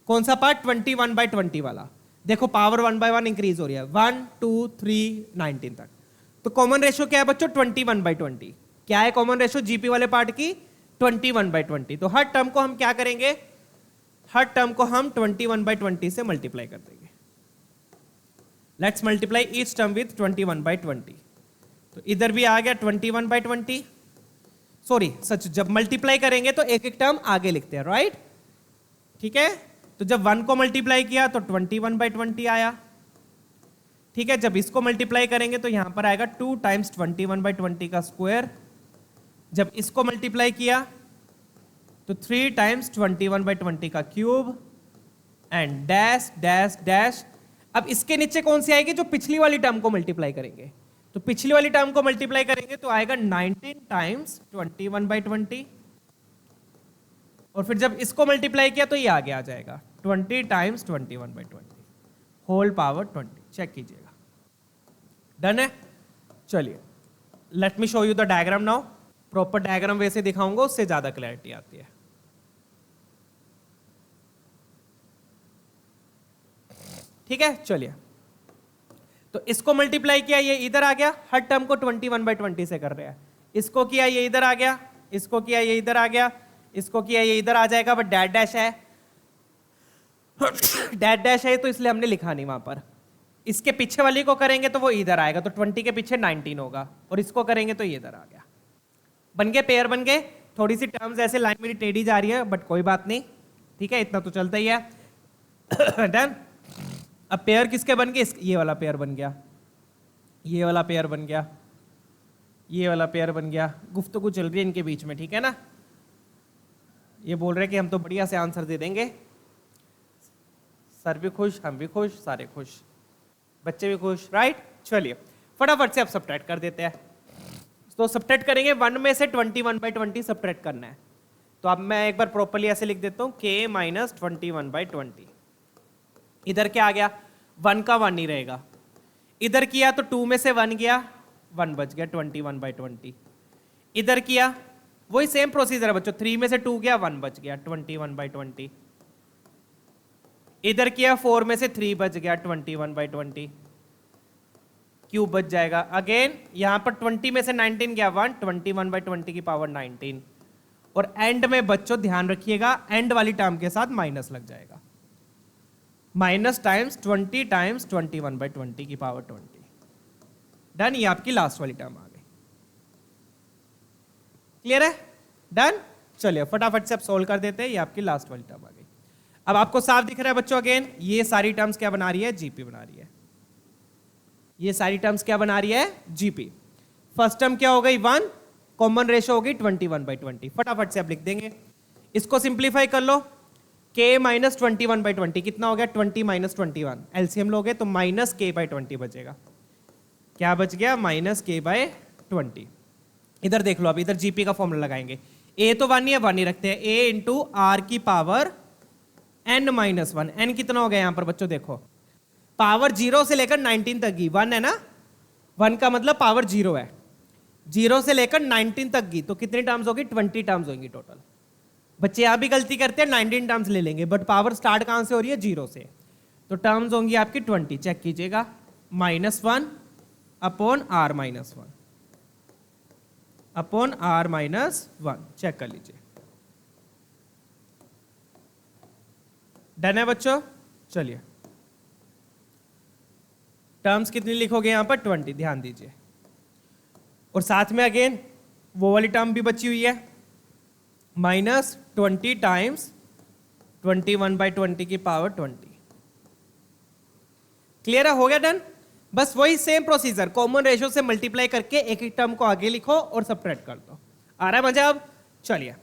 कौन सा पार्ट, 21/20 वाला। देखो पावर 1 by 1 इंक्रीज हो रही है, 1 2 3 19 तक। तो कॉमन रेशियो क्या है बच्चों, 21/20। क्या है कॉमन रेशियो जीपी वाले पार्ट की, 21/20। तो हर टर्म को हम क्या करेंगे, हर टर्म को हम 21/20 से मल्टीप्लाई कर देंगे। Let's multiply each term with 21/20। तो इधर भी आ गया 21/20, सॉरी सच, जब मल्टीप्लाई करेंगे तो एक एक टर्म आगे लिखते हैं, राइट। ठीक है, तो जब 1 को मल्टीप्लाई किया तो 21/20 आया। ठीक है, जब इसको मल्टीप्लाई करेंगे तो यहां पर आएगा 2 टाइम्स 21/20 का स्क्वायर। जब इसको मल्टीप्लाई किया तो 3 टाइम्स 21/20 का cube, and dash dash dash. अब इसके नीचे कौन सी आएगी, जो पिछली वाली टर्म को मल्टीप्लाई करेंगे। तो पिछली वाली टर्म को मल्टीप्लाई करेंगे तो आएगा 19 टाइम्स 21/20, और फिर जब इसको मल्टीप्लाई किया तो ये आगे आ जाएगा 20 टाइम्स 21/20 होल पावर 20। चेक कीजिएगा, डन है। चलिए let me show you the diagram now. Proper diagram वैसे दिखाऊंगा, उससे ज्यादा क्लैरिटी आती है। ठीक है, चलिए तो इसको मल्टीप्लाई किया, ये इधर आ गया, हर टर्म को 21/20 से कर रहे हैं। इसको किया, ये इधर आ गया, इसको किया, ये इधर आ गया, इसको किया, ये इधर आ जाएगा, बट डैश डैश है, डैश डैश है तो इसलिए हमने लिखा नहीं वहां पर। इसके पीछे वाली को करेंगे तो वो इधर आएगा, तो 20 के पीछे 19 होगा, और इसको करेंगे तो ये इधर आ गया। बन गए, पेयर बन गए। थोड़ी सी टर्म्स ऐसे लाइन मेरी टेढ़ी जा रही है, बट कोई बात नहीं, ठीक है, इतना तो चलता ही है। डन। अब पेयर किसके बन गए, ये वाला पेयर बन गया, ये वाला पेयर बन गया, ये वाला पेयर बन गया। गुफ्तगू चल रही है इनके बीच में, ठीक है ना। ये बोल रहे हैं कि हम तो बढ़िया से आंसर दे देंगे, सर भी खुश, हम भी खुश, सारे खुश, बच्चे भी खुश, राइट। चलिए फटाफट से अब सब्ट्रैक्ट कर देते हैं। तो सब्ट्रैक्ट करेंगे, 1 में से 21/20 सब्ट्रैक्ट करना है। तो अब मैं एक बार प्रॉपर्ली ऐसे लिख देता हूँ, k माइनस 21/20। इधर क्या आ गया, 1 का 1 ही रहेगा। इधर किया तो 2 में से 1 गया, 1 बच गया 21/20। इधर किया वही सेम प्रोसीजर है बच्चों, 3 में से 2 गया, 1 बच गया 21/20। इधर किया 4 में से 3 बच गया 21/20, क्यूब बच जाएगा। अगेन यहां पर 20 में से 19 गया 1, 21/20 की पावर 19। और एंड में बच्चों ध्यान रखिएगा, एंड वाली टर्म के साथ माइनस लग जाएगा, माइनस टाइम्स 20 टाइम्स 21/20 की पावर 20। डन, ये आपकी लास्ट वाली टर्म आ गई। क्लियर है, डन। चलिए फटाफट से अब सोल्व कर देते हैं, ये आपकी लास्ट वाली टर्म आ गई। अब आपको साफ दिख रहा है बच्चों, अगेन ये सारी टर्म्स क्या बना रही है, जीपी बना रही है। ये सारी टर्म्स क्या बना रही है, जीपी। फर्स्ट टर्म क्या हो गई 1, कॉमन रेशियो हो गई 21/20। फटाफट से अब लिख देंगे, इसको सिंप्लीफाई कर लो, k माइनस 21/20 कितना हो गया, 20 माइनस 21, एलसीएम लोगे तो माइनस k/20 बचेगा। क्या बच गया, माइनस k/20। इधर देख लो, अब इधर जीपी का फॉर्मूला लगाएंगे, a तो 1 ही है, 1 ही रखते हैं, a इंटू आर की पावर n माइनस 1। n कितना हो गया यहां पर बच्चों, देखो पावर 0 से लेकर 19 तक की 1 है ना, 1 का मतलब पावर 0 है, 0 से लेकर 19 तक की, तो कितनी टर्म्स होगी, 20 टर्म्स होंगी टोटल। बच्चे यहां भी गलती करते हैं, 19 टर्म्स ले लेंगे, बट पावर स्टार्ट कहां से हो रही है, 0 से, तो टर्म्स होंगी आपकी 20। चेक कीजिएगा, -1 upon r minus 1 upon r minus 1। Check कर लीजिए, डन है बच्चों। चलिए टर्म्स कितनी लिखोगे यहां पर, 20, ध्यान दीजिए। और साथ में अगेन वो वाली टर्म भी बची हुई है, -20 टाइम्स 21/20 की पावर 20। क्लियर है, हो गया, डन। बस वही सेम प्रोसीजर, कॉमन रेशियो से मल्टीप्लाई करके एक एक टर्म को आगे लिखो और सबट्रैक्ट कर दो। आ रहा है मजा अब? चलिए,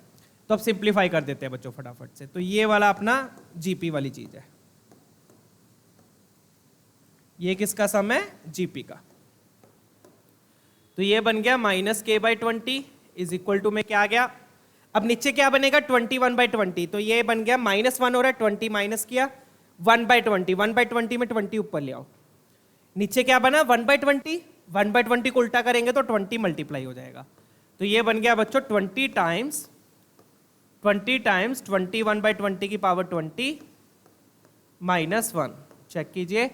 तो अब सिंप्लीफाई कर देते हैं बच्चों फटाफट से। तो ये वाला अपना जीपी वाली चीज है, ये किसका सम है? जीपी का। तो ये बन गया -k/20 इज इक्वल टू में क्या आ गया? अब नीचे क्या बनेगा? 21/20। तो ये बन गया -1 हो रहा है, 20 माइनस किया 1/20, 1/20 में 20 ऊपर ले आओ। नीचे क्या बना? 1/20, 1/20 को उल्टा करेंगे तो 20 मल्टीप्लाई हो जाएगा। तो ये बन गया बच्चों 20 टाइम्स 21/20 की पावर 20 -1। चेक कीजिए,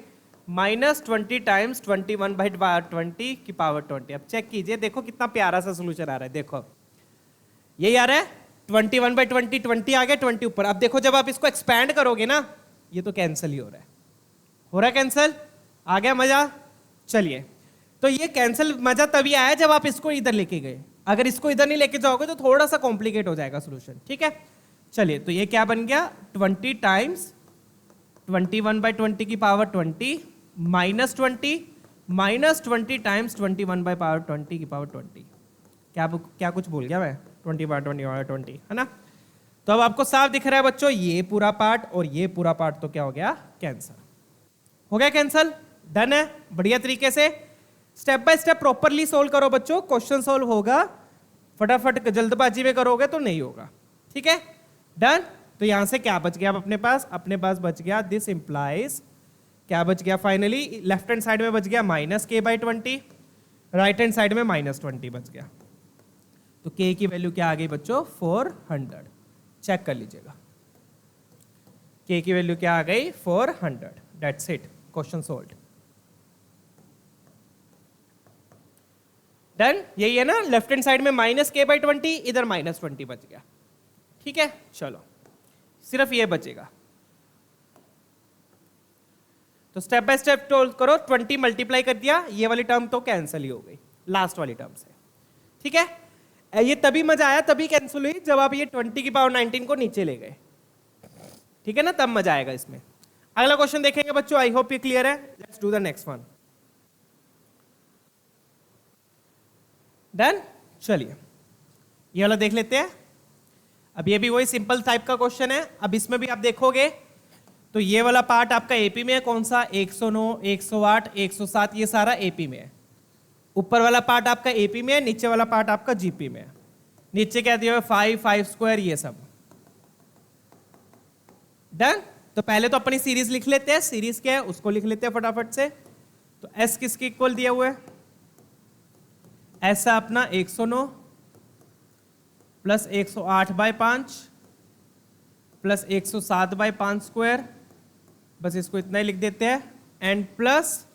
-20 टाइम्स 21/20 की पावर 20। अब चेक कीजिए, देखो कितना प्यारा सा सोल्यूशन आ रहा है। देखो यही आ रहा है, 21/20, 20 आ गया, 20 ऊपर। अब देखो जब आप इसको एक्सपैंड करोगे ना, ये तो कैंसिल ही हो रहा है, कैंसिल। आ गया मजा? चलिए, तो ये कैंसिल मजा तभी आया जब आप इसको इधर लेके गए। अगर इसको इधर नहीं लेके जाओगे तो थोड़ा सा कॉम्प्लिकेट हो जाएगा सोल्यूशन, ठीक है। चलिए, तो ये क्या बन गया? 20 टाइम्स 21/20 की पावर 20 -20 टाइम्स 21/20 की पावर 20। क्या कुछ भूल गया मैं? 20/20 है ना। तो अब आपको साफ दिख रहा है बच्चों, ये पूरा पार्ट और ये पूरा पार्ट तो क्या हो गया? कैंसिल हो गया, कैंसिल। डन है, बढ़िया तरीके से step by step properly solve करो बच्चों, क्वेश्चन सोल्व होगा। फटाफट जल्दबाजी में करोगे तो नहीं होगा, ठीक है। डन। तो यहां से क्या बच गया अब अपने पास बच गया, दिस इंप्लाइज, क्या बच गया फाइनली? लेफ्ट हैंड साइड में बच गया -k/20, राइट हैंड साइड में -20 बच गया। तो k की वैल्यू क्या आ गई बच्चों? 400। चेक कर लीजिएगा, k की वैल्यू क्या आ गई? 400। That's it, question solved. Done. यही है ना, लेफ्ट हैंड साइड में -k/20, इधर -20 बच गया, ठीक है। चलो, सिर्फ ये बचेगा। तो स्टेप बाय स्टेप सोल्व करो। 20 मल्टीप्लाई कर दिया, ये वाली टर्म तो कैंसिल ही हो गई लास्ट वाली टर्म से, ठीक है। ये तभी मजा आया, तभी कैंसिल हुई जब आप ये 20 की पावर 19 को नीचे ले गए, ठीक है ना, तब मजा आएगा इसमें। अगला क्वेश्चन देखेंगे बच्चों, आई होप ये क्लियर है। Let's do the next one. Done. चलिए, ये वाला देख लेते हैं। अब ये भी वही सिंपल टाइप का क्वेश्चन है। अब इसमें भी आप देखोगे तो ये वाला पार्ट आपका एपी में है, कौन सा? 109, 108, 107, ये सारा एपी में है। ऊपर वाला पार्ट आपका एपी में है, नीचे वाला पार्ट आपका जीपी में है। नीचे क्या दिया हुआ? 5, 5 स्क्वायर, ये सब। डन। तो पहले तो अपनी सीरीज लिख लेते हैं। सीरीज क्या है उसको लिख लेते हैं फटाफट से। तो एस किसके इक्वल दिया हुआ है? ऐसा अपना 109 प्लस 108/5 प्लस 107/5 स्क्वायर, बस इसको इतना ही लिख देते हैं। एंड प्लस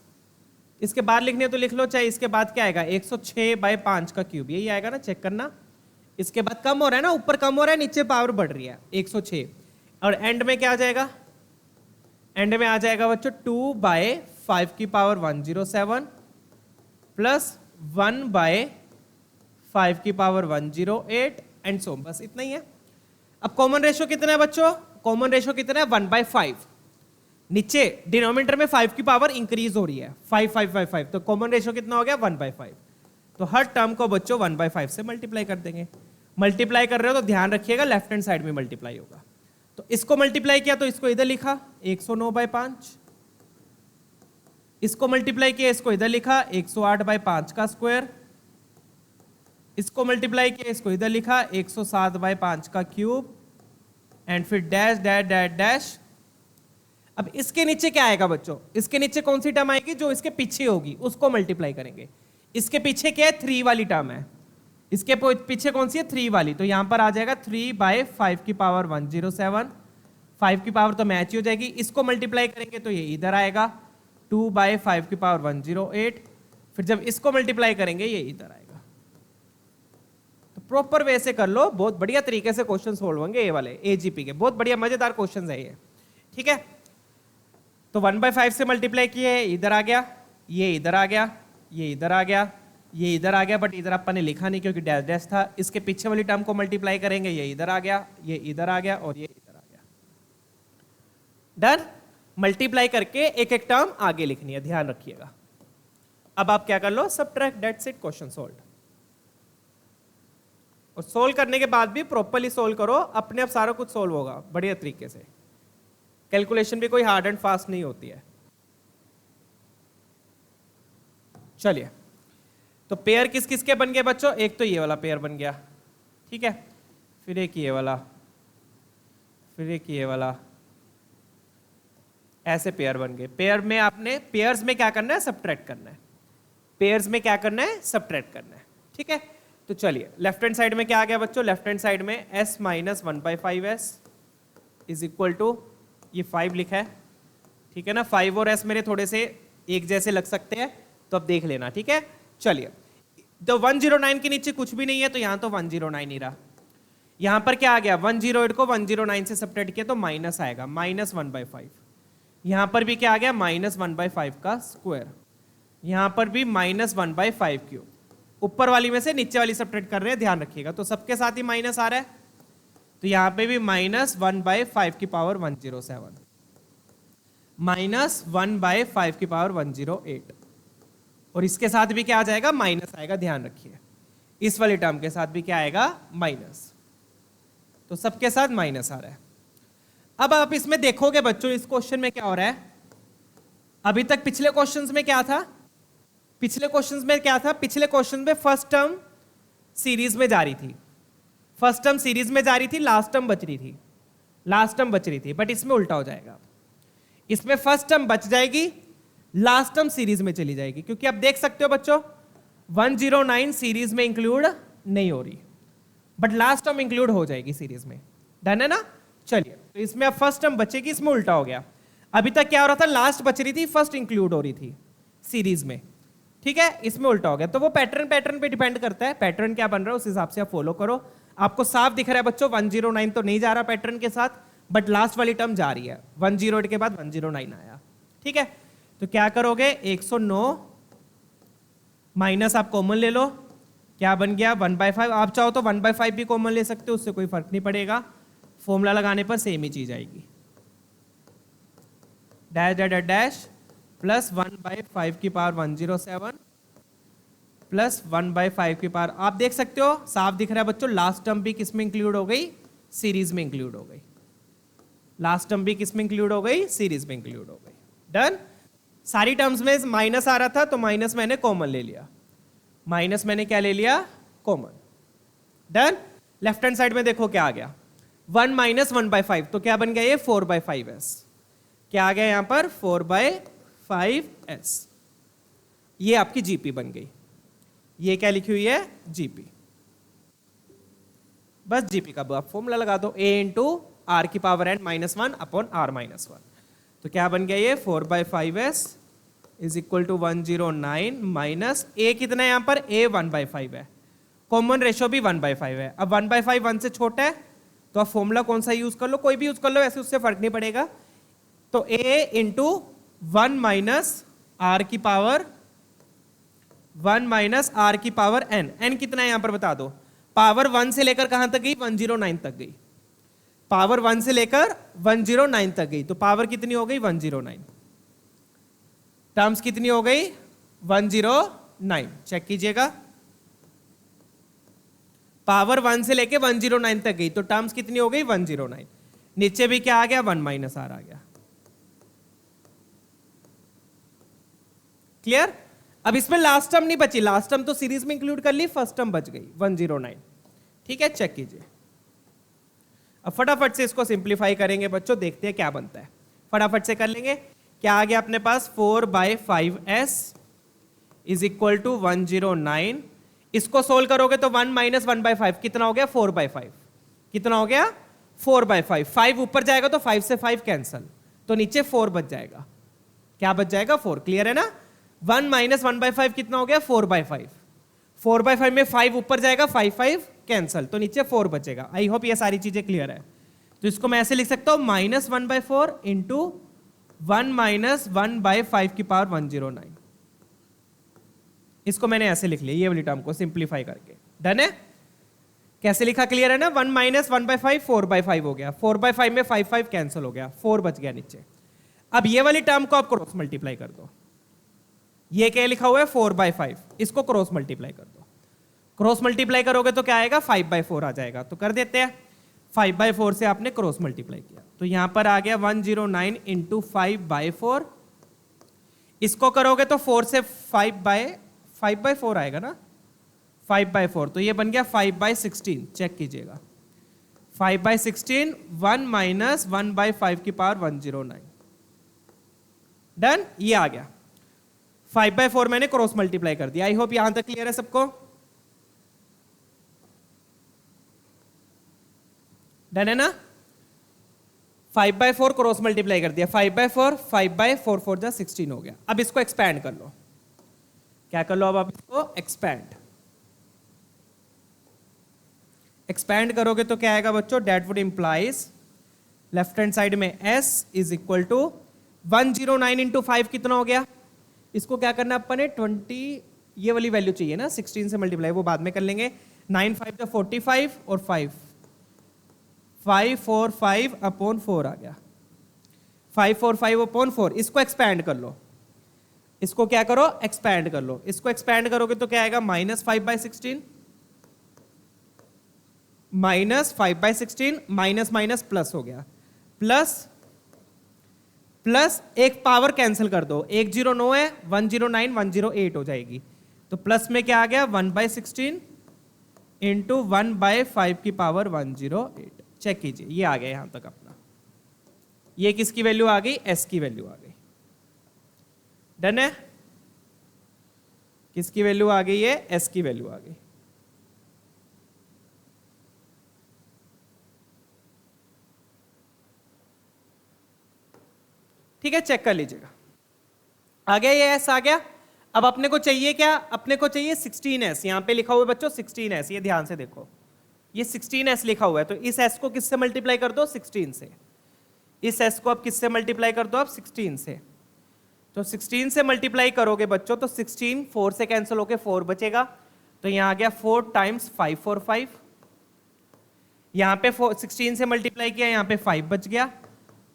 इसके बाद लिखने तो लिख लो, चाहे इसके बाद क्या आएगा? 106/5 का क्यूब, यही आएगा ना, चेक करना। इसके बाद कम हो रहा है ना, ऊपर कम हो रहा है, नीचे पावर बढ़ रही है, 106। और एंड में क्या आ जाएगा? एंड में आ जाएगा बच्चों 2/5 की पावर 107 प्लस 1/5 की पावर 108 एंड सो, बस इतना ही है। अब कॉमन रेशियो कितना है बच्चों? कॉमन रेशियो कितना है? 1/5। नीचे डिनोमिनेटर में 5 की पावर इंक्रीज हो रही है, 5 5 5 5, तो कॉमन रेशियो कितना हो गया? 1/5। तो हर टर्म को बच्चों 1/5 से मल्टीप्लाई कर देंगे। मल्टीप्लाई कर रहे हो तो ध्यान रखिएगा लेफ्ट हैंड साइड में मल्टीप्लाई होगा। तो इसको मल्टीप्लाई किया तो इसको इधर लिखा 109/5, इसको मल्टीप्लाई किया इसको इधर लिखा 108/5 का स्क्वायर, इसको मल्टीप्लाई किया इसको इधर लिखा 107/5 का क्यूब, एंड फिर डैश डैश डैश डैश। अब इसके नीचे क्या आएगा बच्चों? इसके नीचे कौन सी टर्म आएगी? जो इसके पीछे होगी उसको मल्टीप्लाई करेंगे। इसके पीछे क्या है? 3 वाली टर्म है। इसके पीछे कौन सी है? 3 वाली। तो यहां पर आ जाएगा 3/5 की पावर 107, 5 की पावर तो मैच ही हो जाएगी। इसको मल्टीप्लाई करेंगे तो ये इधर आएगा 2/5 की पावर 108, फिर जब इसको मल्टीप्लाई करेंगे ये इधर आएगा। तो प्रॉपर वे से कर लो, बहुत बढ़िया तरीके से क्वेश्चन सोल्व होंगे ये वाले एजीपी के, बहुत बढ़िया मजेदार क्वेश्चन है ये, ठीक है। तो 1/5 से मल्टीप्लाई किए, इधर आ गया, ये इधर आ गया, ये इधर आ गया, ये इधर आ गया, बट इधर अपन ने लिखा नहीं क्योंकि डैश डैश था। इसके पीछे वाली टर्म को मल्टीप्लाई करेंगे, ये इधर आ गया, ये इधर आ गया और ये इधर आ गया। डन। मल्टीप्लाई करके एक एक टर्म आगे लिखनी है, ध्यान रखिएगा। अब आप क्या कर लो, subtract, that's it, question solve. और सोल्व करने के बाद भी प्रॉपर्ली सोल्व करो, अपने आप सारा कुछ सोल्व होगा बढ़िया तरीके से। कैलकुलेशन भी कोई हार्ड एंड फास्ट नहीं होती है। चलिए, तो पेयर किस किस के बन गए बच्चों? एक तो ये वाला पेयर बन गया, ठीक है, फिर एक ये वाला, फिर एक ये वाला, ऐसे पेयर बन गए। पेयर में आपने, पेयर्स में क्या करना है, सबट्रैक्ट करना है। पेयर्स में क्या करना है, सबट्रैक्ट करना है, ठीक है। तो चलिए, लेफ्ट हैंड साइड में क्या आ गया बच्चों? लेफ्ट हैंड साइड में s minus 1/5s is equal to, ये 5 लिखा है, ठीक है ना। 5 और s मेरे थोड़े से एक जैसे लग सकते हैं, तो अब देख लेना, ठीक है। चलिए, तो 109 के नीचे कुछ भी नहीं है, तो यहां तो 109 ही रहा। यहां पर क्या आ गया, 108 को 109 से सबट्रैक्ट किया तो माइनस आएगा, माइनस 1/5। यहां पर भी क्या आ गया, माइनस 1/5 का स्क्वायर। यहां पर भी माइनस 1/5 क्यूब। ऊपर वाली में से नीचे वाली सबट्रैक्ट कर रहे हैं, ध्यान रखिएगा। तो सबके साथ ही माइनस आ रहा है, तो यहां पे भी माइनस 1/5 की पावर 107, माइनस 1/5 की पावर 108, और इसके साथ भी क्या आ जाएगा, माइनस आएगा, ध्यान रखिए। इस वाली टर्म के साथ भी क्या आएगा, माइनस। तो सबके साथ माइनस आ रहा है। अब आप इसमें देखोगे बच्चों, इस क्वेश्चन में क्या हो रहा है। अभी तक पिछले क्वेश्चंस में क्या था, पिछले क्वेश्चंस में क्या था, पिछले क्वेश्चन में फर्स्ट टर्म सीरीज में जा रही थी, फर्स्ट टर्म सीरीज में जा रही थी, लास्ट टर्म बच रही थी, लास्ट टर्म बच रही थी। बट इसमें उल्टा हो जाएगा, इसमें फर्स्ट टर्म बच जाएगी, लास्ट टर्म सीरीज में चली जाएगी। क्योंकि आप देख सकते हो बच्चों, 109 सीरीज में इंक्लूड नहीं हो रही, बट लास्ट टर्म इंक्लूड हो जाएगी सीरीज में, डन है ना। चलिए, तो इसमें अब फर्स्ट टर्म बचेगी, इसमें उल्टा हो गया। अभी तक क्या हो रहा था, लास्ट बच रही थी, फर्स्ट इंक्लूड हो रही थी सीरीज में, ठीक है, इसमें उल्टा हो गया। तो वो पैटर्न पे डिपेंड करता है, पैटर्न क्या बन रहा है उस हिसाब से आप फॉलो करो। आपको साफ दिख रहा है बच्चों, 109 तो नहीं जा रहा पैटर्न के साथ, बट लास्ट वाली टर्म जा रही है, 108 के बाद 109 आया, ठीक है। तो क्या करोगे, 109 माइनस आप कॉमन ले लो, क्या बन गया, 1/5। आप चाहो तो 1/5 भी कॉमन ले सकते हो, उससे कोई फर्क नहीं पड़ेगा, फॉर्मूला लगाने पर सेम ही चीज आएगी। डैश डैश डैश प्लस 1/5 की पावर 107 प्लस 1/5 की पावर, आप देख सकते हो साफ दिख रहा है बच्चों, लास्ट टर्म भी किस में इंक्लूड हो गई, सीरीज में इंक्लूड हो गई। लास्ट टर्म भी किस में इंक्लूड हो गई, सीरीज में इंक्लूड हो गई, डन। सारी टर्म्स में माइनस आ रहा था, तो माइनस मैंने कॉमन ले लिया, माइनस मैंने क्या ले लिया, common, done. Left hand side में देखो क्या आ गया, 1 माइनस 1/5, तो क्या बन गया ये, 4/5s। क्या आ गया यहां पर, 4/5s। ये आपकी जीपी बन गई, ये क्या लिखी हुई है, जीपी। बस जीपी का आप फॉर्मूला लगा दो, a इंटू आर की power n minus 1 upon r minus 1। तो क्या बन गया ये, 4/5s is equal to 109 minus a कितना है यहां पर, a 1/5 है, कॉमन रेशियो भी 1/5 है। अब 1/5 1 से छोटा है, तो आप फॉर्मूला कौन सा यूज कर लो, कोई भी यूज कर लो, ऐसे उससे फर्क नहीं पड़ेगा। तो a इंटू 1 माइनस आर की पावर 1 माइनस आर की पावर n, n कितना है यहां पर बता दो, पावर 1 से लेकर कहां तक गई, 109 तक गई, पावर 1 से लेकर 109 तक गई, तो पावर कितनी हो गई, 109, टर्म्स कितनी हो गई, 109, चेक कीजिएगा, पावर 1 से लेकर 109 तक गई, तो टर्म्स कितनी हो गई, 109। नीचे भी क्या आ गया, 1 माइनस आर आ गया, क्लियर। अब इसमें लास्ट टर्म नहीं बची, लास्ट टर्म तो सीरीज में इंक्लूड कर ली, फर्स्ट टर्म बच गई 109, ठीक है, चेक कीजिए। अब फटाफट से इसको सिंप्लीफाई करेंगे बच्चों, देखते हैं क्या बनता है, फटाफट से कर लेंगे। क्या आ गया अपने पास, 4/5s इज इक्वल टू 109। इसको सोल्व करोगे तो 1 माइनस 1/5 कितना हो गया, 4/5, कितना हो गया, 4/5। 5 ऊपर जाएगा तो 5 से 5 कैंसल, तो नीचे 4 बच जाएगा, क्या बच जाएगा, 4, क्लियर है ना। 1 माइनस 1/5 कितना हो गया, 4/5, 4/5 में 5 ऊपर जाएगा, 5 कैंसल, तो नीचे 4 बचेगा। आई होप ये सारी चीजें क्लियर है। तो इसको मैं ऐसे लिख सकता हूं, -1/4 इंटू 1 माइनस 1/5 की पावर 109। इसको मैंने ऐसे लिख लिया, ये वाली टर्म को सिंप्लीफाई करके, डन है। कैसे लिखा, क्लियर है ना? 1 माइनस 1/5 4/5 हो गया, 4/5 में 5 कैंसिल हो गया, 4 बच गया नीचे। अब ये वाली टर्म को आप क्रॉस मल्टीप्लाई कर दो, ये क्या लिखा हुआ है 4/5, इसको क्रॉस मल्टीप्लाई कर दो। क्रॉस मल्टीप्लाई करोगे तो क्या आएगा 5/4 आ जाएगा, तो कर देते हैं। 5/4 से आपने क्रॉस मल्टीप्लाई किया तो यहां पर आ गया 109 इंटू 5/4। इसको करोगे तो 4 से 5/4 आएगा ना, 5/4, तो ये बन गया 5/16। चेक कीजिएगा, 5/16, 1 माइनस 1/5 की पावर 109। डन, ये आ गया। 5/4 मैंने क्रॉस मल्टीप्लाई कर दिया। आई होप यहां तक क्लियर है सबको? डन है ना? 5/4 क्रॉस मल्टीप्लाई कर दिया, 5/4, 5/4 4 जा 16 हो गया। अब इसको एक्सपैंड कर लो, क्या कर लो अब आप इसको एक्सपैंड। एक्सपैंड करोगे तो क्या आएगा बच्चों, that would implies left hand side में s is equal to 109 into 5 कितना हो गया। इसको क्या करना अपन ने 20, ये वाली वैल्यू चाहिए ना, 16 से मल्टीप्लाई, वो बाद में कर लेंगे। 9 5 45 और 545 अपॉन 4 आ गया, 545 अपॉन 4। इसको एक्सपैंड कर लो, इसको क्या करो एक्सपैंड कर लो। इसको एक्सपैंड करोगे तो क्या आएगा -5/16, -5/16, माइनस माइनस प्लस हो गया, प्लस प्लस एक पावर कैंसिल कर दो, 1 0 9 है, 109 108 हो जाएगी, तो प्लस में क्या आ गया 1/16 इंटू 1/5 की पावर 108। चेक कीजिए, ये आ गया यहां तक अपना। ये किसकी वैल्यू आ गई, s की वैल्यू आ गई। डन है? किसकी वैल्यू आ गई है, s की वैल्यू आ गई। ठीक है, चेक कर लीजिएगा। आ गया ये s आ गया। अब अपने को चाहिए क्या, अपने को चाहिए 16s। यहां पे लिखा हुआ है बच्चों 16s, ये ध्यान से देखो, ये 16s लिखा हुआ है, तो इस s को किससे मल्टीप्लाई कर दो 16 से। इस s को आप किससे मल्टीप्लाई कर दो आप 16 से। तो 16 से मल्टीप्लाई करोगे बच्चों तो 16 4 से कैंसिल होके 4 बचेगा, तो यहां आ गया 4 टाइम्स 545। यहां पे 16 से मल्टीप्लाई किया, यहां पे 5 बच गया,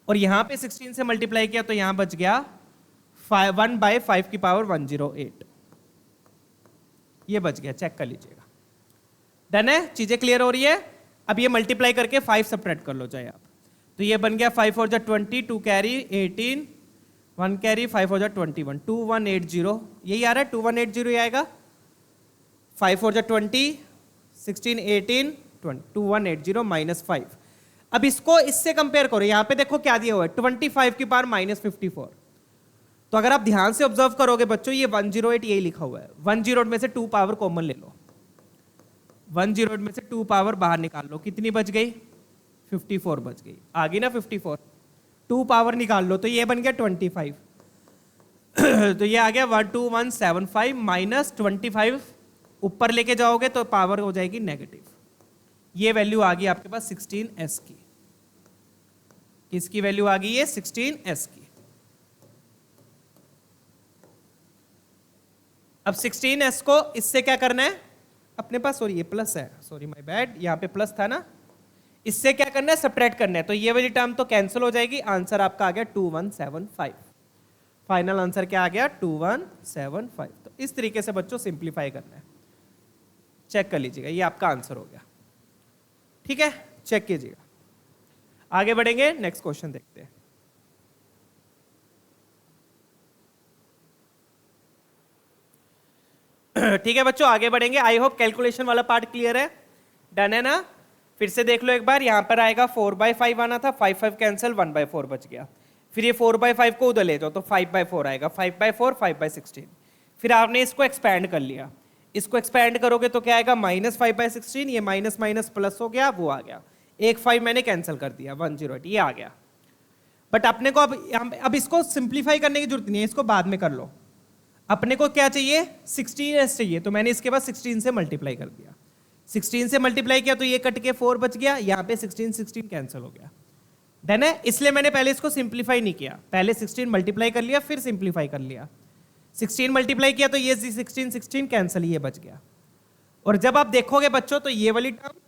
और यहां पे 16 से मल्टीप्लाई किया तो यहां बच गया 1/5 की पावर 108, ये बच गया। चेक कर लीजिएगा। डन है, चीजें क्लियर हो रही है? अब ये मल्टीप्लाई करके 5 सब्ट्रैक्ट कर लो चाहे आप, तो ये बन गया 5 4 जा 20, 2 कैरी 18, 1 कैरी 5 4 जा 21, 2180, यही आ रहा है 2180 ये आएगा। 5 4 जा 20, 16 18 20, 2180 माइनस 5। अब इसको इससे कंपेयर करो, यहां पे देखो क्या दिया हुआ है 25 की पावर -54। तो अगर आप ध्यान से ऑब्जर्व करोगे बच्चों, ये 108 यही लिखा हुआ है। 108 में से 2 पावर कॉमन ले लो, 108 में से 2 पावर बाहर निकाल लो, कितनी बच गई 54 बच गई, आ गई ना 54। 2 पावर निकाल लो तो ये बन गया 25 तो ये आ गया 12175 माइनस 25, ऊपर लेके जाओगे तो पावर हो जाएगी नेगेटिव। ये वैल्यू आ गई आपके पास 16s की। किसकी वैल्यू आ गई है 16s की। अब 16s को इससे क्या करना है अपने पास, सॉरी ये प्लस है, सॉरी माय बैड, यहां पे प्लस था ना, इससे क्या करना है सब्ट्रैक्ट करना है, तो ये वाली टर्म तो कैंसिल हो जाएगी। आंसर आपका आ गया 2175। फाइनल आंसर क्या आ गया 2175। तो इस तरीके से बच्चों सिंप्लीफाई करना है। चेक कर लीजिएगा, ये आपका आंसर हो गया। ठीक है, चेक कीजिएगा। आगे बढ़ेंगे, नेक्स्ट क्वेश्चन देखते हैं। ठीक है बच्चों, आगे बढ़ेंगे। आई होप कैलकुलेशन वाला पार्ट क्लियर है। डन है ना? फिर से देख लो एक बार, यहां पर आएगा 4/5 आना था, 5 कैंसिल, 1/4 बच गया। फिर ये 4/5 को उधर ले जाओ तो 5/4 आएगा, 5/4 5/16। फिर आपने इसको एक्सपैंड कर लिया, इसको एक्सपैंड करोगे तो क्या आएगा -5/16, ये माइनस माइनस प्लस हो गया, वो आ गया। एक 5 मैंने कैंसिल कर दिया, 108 ये आ गया। बट अपने को अब इसको सिंप्लीफाई करने की जरूरत नहीं है, इसको बाद में कर लो। अपने को क्या चाहिए 16s चाहिए, तो मैंने इसके बाद 16 से मल्टीप्लाई कर दिया। 16 से मल्टीप्लाई किया तो ये कट के 4 बच गया, यहाँ पे 16 कैंसिल हो गया। डन है? इसलिए मैंने पहले इसको सिंप्लीफाई नहीं किया, पहले 16 मल्टीप्लाई कर लिया फिर सिंप्लीफाई कर लिया। 16 मल्टीप्लाई किया तो ये 16 कैंसिल, ये बच गया। और जब आप देखोगे बच्चों तो ये वाली टर्म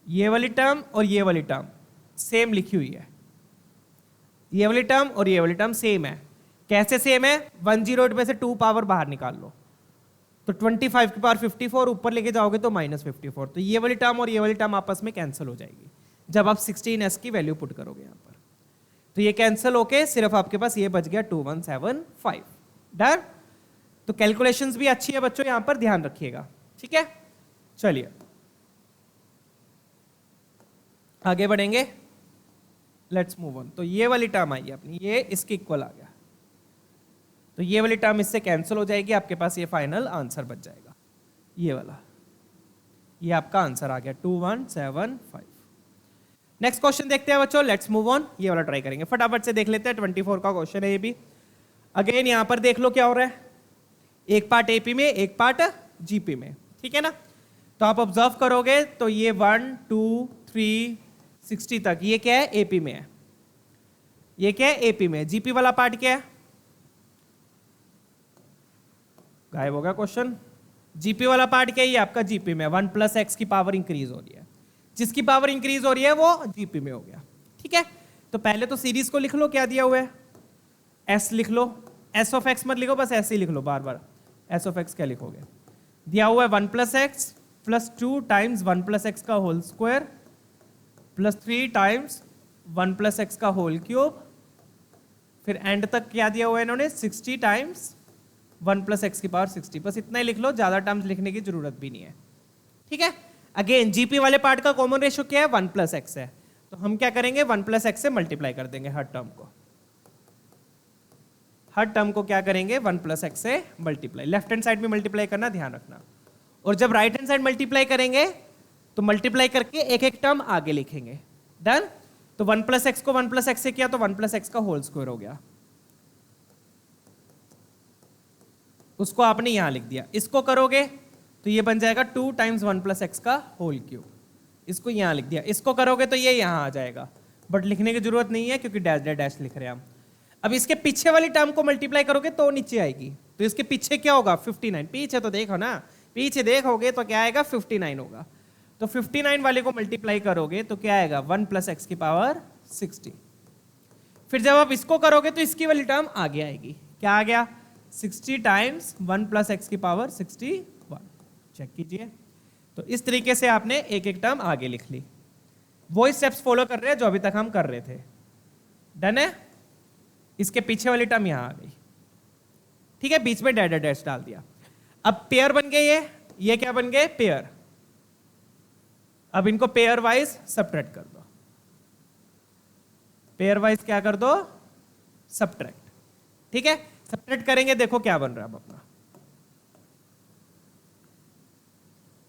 ये वाली टर्म और ये वाली टर्म सेम लिखी हुई है, ये वाली टर्म और ये वाली टर्म सेम है। कैसे सेम है? 108 में से 2 पावर बाहर निकाल लो तो 25 की पावर 54, ऊपर लेके जाओगे तो -54। तो ये वाली टर्म और ये वाली टर्म आपस में कैंसिल हो जाएगी जब आप 16s की वैल्यू पुट करोगे यहाँ पर। तो ये कैंसिल होके सिर्फ आपके पास ये बच गया 2175। डर? तो कैलकुलेशंस भी अच्छी है बच्चों, यहां पर ध्यान रखिएगा, ठीक है। चलिए आगे बढ़ेंगे, लेट्स मूव ऑन। तो ये वाली टर्म आई अपनी, ये इसके इक्वल आ गया, तो ये वाली टर्म इससे कैंसिल हो जाएगी, आपके पास ये फाइनल आंसर बच जाएगा, ये वाला, ये आपका आंसर आ गया 2175। नेक्स्ट क्वेश्चन देखते हैं बच्चों, लेट्स मूव ऑन। ये वाला ट्राई करेंगे, फटाफट से देख लेते हैं, 24 का क्वेश्चन है ये भी। अगेन यहां पर देख लो क्या हो रहा है, एक पार्ट एपी में, एक पार्ट जीपी में, ठीक है ना। तो आप ऑब्जर्व करोगे तो ये 1 2 3 60 तक ये क्या है? एपी में है। ये क्या है? एपी में। जीपी वाला पार्ट क्या है? गायब हो गया क्वेश्चन। जीपी वाला पार्ट क्या है? ये आपका जीपी में 1 + x की पावर इंक्रीज हो रही है, जिसकी पावर इंक्रीज हो रही है वो जीपी में हो गया, ठीक है। तो पहले तो सीरीज को लिख लो, क्या दिया हुआ है? s लिख लो, s ऑफ x मत लिखो, बस ऐसे ही लिख लो बार बार। s ऑफ x क्या लिखोगे? दिया हुआ है 1 + x + 2 टाइम्स 1 + x का whole square plus 3 times 1 + x का होल क्यूब, फिर एंड तक क्या दिया हुआ है इन्होंने? 60 टाइम्स 1 + x की पावर 60। बस इतना ही लिख लो, ज्यादा टर्म्स लिखने की जरूरत भी नहीं है, ठीक है। अगेन जीपी वाले पार्ट का कॉमन रेशियो क्या है? 1 + x है, तो हम क्या करेंगे? 1 + x से मल्टीप्लाई कर देंगे हर टर्म को। हर टर्म को क्या करेंगे? 1 + x से मल्टीप्लाई। लेफ्ट हैंड साइड में मल्टीप्लाई करना, ध्यान रखना। और जब राइट हैंड साइड मल्टीप्लाई करेंगे तो मल्टीप्लाई करके एक एक टर्म आगे लिखेंगे। डन? तो 1 + x को 1 + x से किया तो 1 + x का होल स्क्वायर हो गया, उसको आपने यहां लिख दिया। इसको करोगे तो ये बन जाएगा 2 टाइम्स 1 + x का होल क्यूब, इसको यहां लिख दिया। इसको करोगे तो ये यहां आ जाएगा, बट लिखने की जरूरत नहीं है क्योंकि डैश डैश डैश लिख रहे हैं हम। अब इसके पीछे वाली टर्म को मल्टीप्लाई करोगे तो नीचे आएगी, तो इसके पीछे क्या होगा? 59। पीछे तो देखो ना, पीछे देखोगे तो क्या आएगा? 59 होगा। तो 59 वाले को मल्टीप्लाई करोगे तो क्या आएगा? 1 + x की पावर 60। फिर जब आप इसको करोगे तो इसकी वाली टर्म आगे आएगी, क्या आ गया? 60 टाइम्स 1 + x की पावर 61। चेक कीजिए। तो इस तरीके से आपने एक एक टर्म आगे लिख ली। वो स्टेप्स फॉलो कर रहे हैं जो अभी तक हम कर रहे थे। डन है? इसके पीछे वाली टर्म यहां आ गई, ठीक है, बीच में डैश डैश डाल दिया। अब पेयर बन गए, ये क्या बन गए? पेयर। अब इनको पेयर वाइज सब्ट्रैक्ट कर दो। पेयर वाइज क्या कर दो? सब्ट्रैक्ट, ठीक है। सब्ट्रैक्ट करेंगे, देखो क्या बन रहा है। अब अपना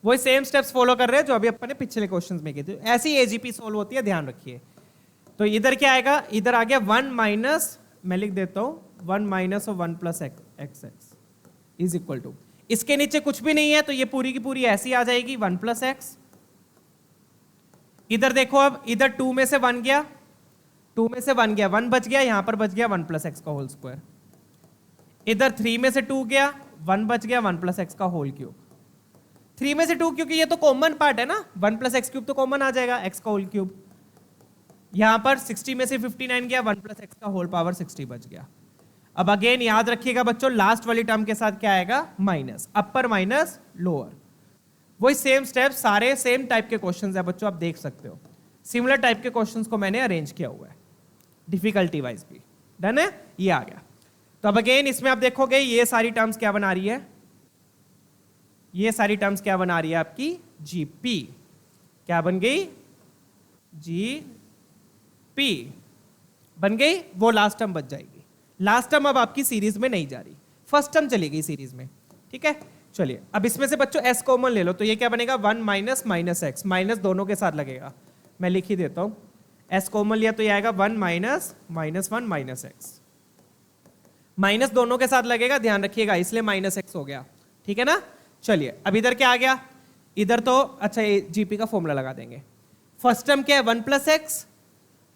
वही सेम स्टेप्स फॉलो कर रहे हैं जो अभी अपने पिछले क्वेश्चंस में किए थे। ऐसी एजीपी सोल्व होती है, ध्यान रखिए। तो इधर क्या आएगा? इधर आ गया 1 माइनस, मैं लिख देता हूं 1 minus of 1 + x is equal to, इसके नीचे कुछ भी नहीं है तो ये पूरी की पूरी ऐसी आ जाएगी 1 + x। इधर देखो, अब इधर 2 में से 1 गया, 2 में से 1 गया, 1 बच गया, यहां पर बच गया 1 + x का होल स्क्वायर। इधर 3 में से 2 गया, 1 बच गया 1 + x का होल क्यूब। 3 में से 2 क्योंकि ये तो कॉमन पार्ट है ना, 1 + x क्यूब तो कॉमन आ जाएगा, x का होल क्यूब। यहां पर 60 में से 59 गया, 1 + x का होल पावर 60 बच गया। अब अगेन याद रखिएगा बच्चों, लास्ट वाली टर्म के साथ क्या आएगा? माइनस, अपर माइनस लोअर। वही सेम स्टेप, सारे सेम टाइप के क्वेश्चंस है बच्चों, आप देख सकते हो। सिमिलर टाइप के क्वेश्चंस को मैंने अरेंज किया हुआ है, डिफिकल्टी वाइज भी। डन है? ये आ गया। तो अब अगेन इसमें आप देखोगे ये सारी टर्म्स क्या बना रही है? ये सारी टर्म्स क्या बना रही है आपकी? जीपी। क्या बन गई? जीपी बन गई। वो लास्ट टर्म बच जाएगी। लास्ट टर्म अब आपकी सीरीज में नहीं जा रही, फर्स्ट टर्म चली गई सीरीज में, ठीक है। चलिए अब इसमें से बच्चों s कॉमन ले लो, तो ये क्या बनेगा? 1 माइनस माइनस एक्स, माइनस दोनों के साथ लगेगा, मैं लिख ही देता हूं। s कॉमन लिया तो ये आएगा 1 माइनस -1 माइनस एक्स, माइनस दोनों के साथ लगेगा, ध्यान रखिएगा, इसलिए -x हो गया, ठीक है ना। चलिए अब इधर क्या आ गया? इधर तो अच्छा जीपी का फॉर्मूला लगा देंगे। फर्स्ट टर्म क्या है? 1 + x।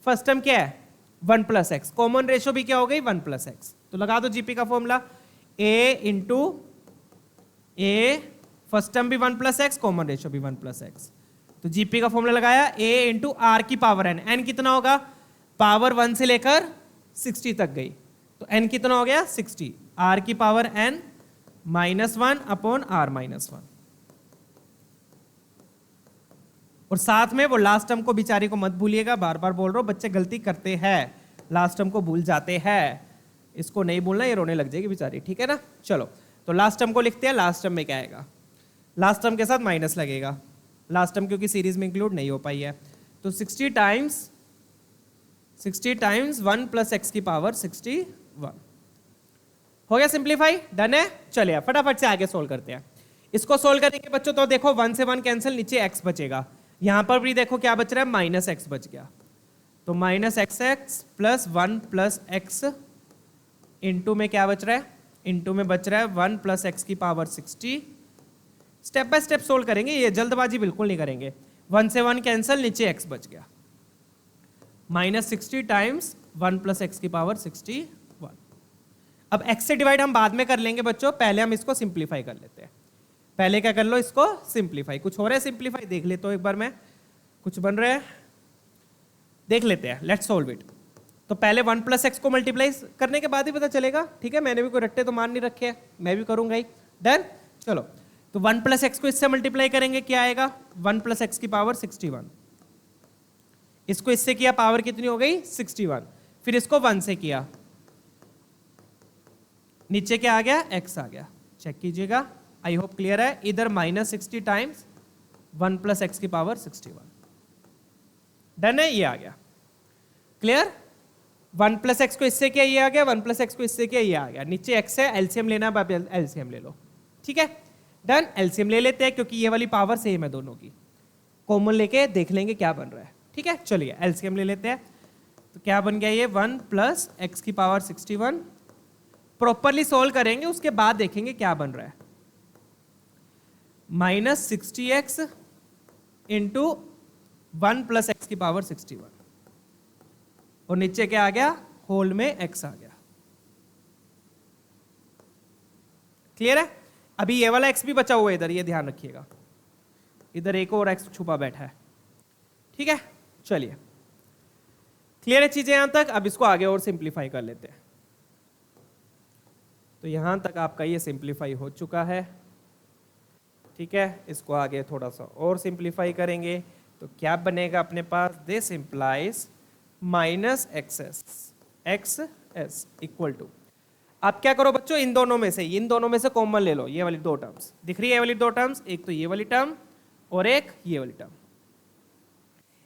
फर्स्ट टर्म क्या है? 1 + x। कॉमन रेशियो भी क्या हो गई? 1 + x। तो लगा दो जीपी का formula, a × a, first term भी 1 + x, कॉमन रेशियो भी 1 + x। तो जीपी का फॉर्मूला लगाया a इंटू आर की पावर n, n कितना होगा, पावर 1 से लेकर 60 तक गई, तो n कितना हो गया 60, r की पावर n -1 अपॉन r -1। और साथ में वो लास्ट टर्म को बेचारी को मत भूलिएगा, बार बार बोल रहा हूं, बच्चे गलती करते हैं, लास्ट टर्म को भूल जाते हैं, इसको नहीं भूलना, ये रोने लग जाएगी बेचारी, ठीक है ना। चलो तो लास्ट टर्म को लिखते हैं, लास्ट टर्म में क्या आएगा, लास्ट टर्म के साथ माइनस लगेगा, लास्ट टर्म क्योंकि सीरीज में इंक्लूड नहीं हो पाई है, तो 60 टाइम्स 1 प्लस एक्स की पावर 61 हो गया सिंप्लीफाई, डन है। चलिए फटाफट से आगे सोल्व करते हैं। इसको सोल्व करेंगे बच्चों तो देखो 1 से 1 कैंसिल, नीचे x बचेगा, यहां पर भी देखो क्या बच रहा है, माइनस एक्स बच गया, तो minus x x plus 1 plus x into में क्या बच रहा है, इंटू में बच रहा है 1 प्लस एक्स की power 60। Step by step solve करेंगे, ये जल्दबाजी बिल्कुल नहीं करेंगे। 1 से 1 कैंसिल, नीचे x बच गया, -60 टाइम्स 1 प्लस एक्स की पावर 61। अब x से डिवाइड हम बाद में कर लेंगे बच्चों, पहले हम इसको सिंप्लीफाई कर लेते हैं। पहले क्या कर लो, इसको सिंप्लीफाई, कुछ हो रहा है सिंप्लीफाई, देख लेते हो एक बार, मैं कुछ बन रहा है देख लेते हैं, लेट्स सोल्व इट। तो पहले 1 प्लस एक्स को मल्टीप्लाई करने के बाद ही पता चलेगा, ठीक है, मैंने भी कोई रट्टे तो मान नहीं रखे हैं, मैं भी करूंगा ही, डन। चलो तो 1 प्लस एक्स को इससे मल्टीप्लाई करेंगे, क्या आएगा, 1 प्लस एक्स की पावर 61, इसको इससे किया, पावर कितनी हो गई 61, फिर इसको 1 से किया, नीचे क्या आ गया, x आ गया, चेक कीजिएगा, आई होप क्लियर है। इधर -60 टाइम्स 1 प्लस एक्स की पावर 61, डन है, ये आ गया, क्लियर। 1 प्लस एक्स को इससे किया, ये आ गया, 1 प्लस एक्स को इससे किया, ये आ गया, नीचे x है, एलसीएम लेना है, एलसीएम ले लो, ठीक है, डन। एलसीएम ले लेते हैं क्योंकि ये वाली पावर सेम है दोनों की, कॉमन लेके देख लेंगे क्या बन रहा है, ठीक है। चलिए एलसीएम ले लेते हैं, तो क्या बन गया ये 1 प्लस एक्स की पावर 61, प्रॉपरली सोल्व करेंगे उसके बाद देखेंगे क्या बन रहा है, -60x इंटू 1 प्लस एक्स की पावर 61, और नीचे क्या आ गया, होल में x आ गया, क्लियर है। अभी ये वाला x भी बचा हुआ है इधर, ये ध्यान रखिएगा, इधर एक और x छुपा बैठा है, ठीक है। चलिए क्लियर है चीजें यहां तक, अब इसको आगे और सिंप्लीफाई कर लेते हैं। तो यहां तक आपका ये सिंप्लीफाई हो चुका है, ठीक है, इसको आगे थोड़ा सा और सिंप्लीफाई करेंगे, तो क्या बनेगा अपने पास, this implies -xs equal to, आप क्या करो बच्चों, इन दोनों में से कॉमन ले लो, ये वाली दो टर्म्स दिख रही है, ये वाली दो टर्म्स, एक तो ये वाली टर्म और एक ये वाली टर्म,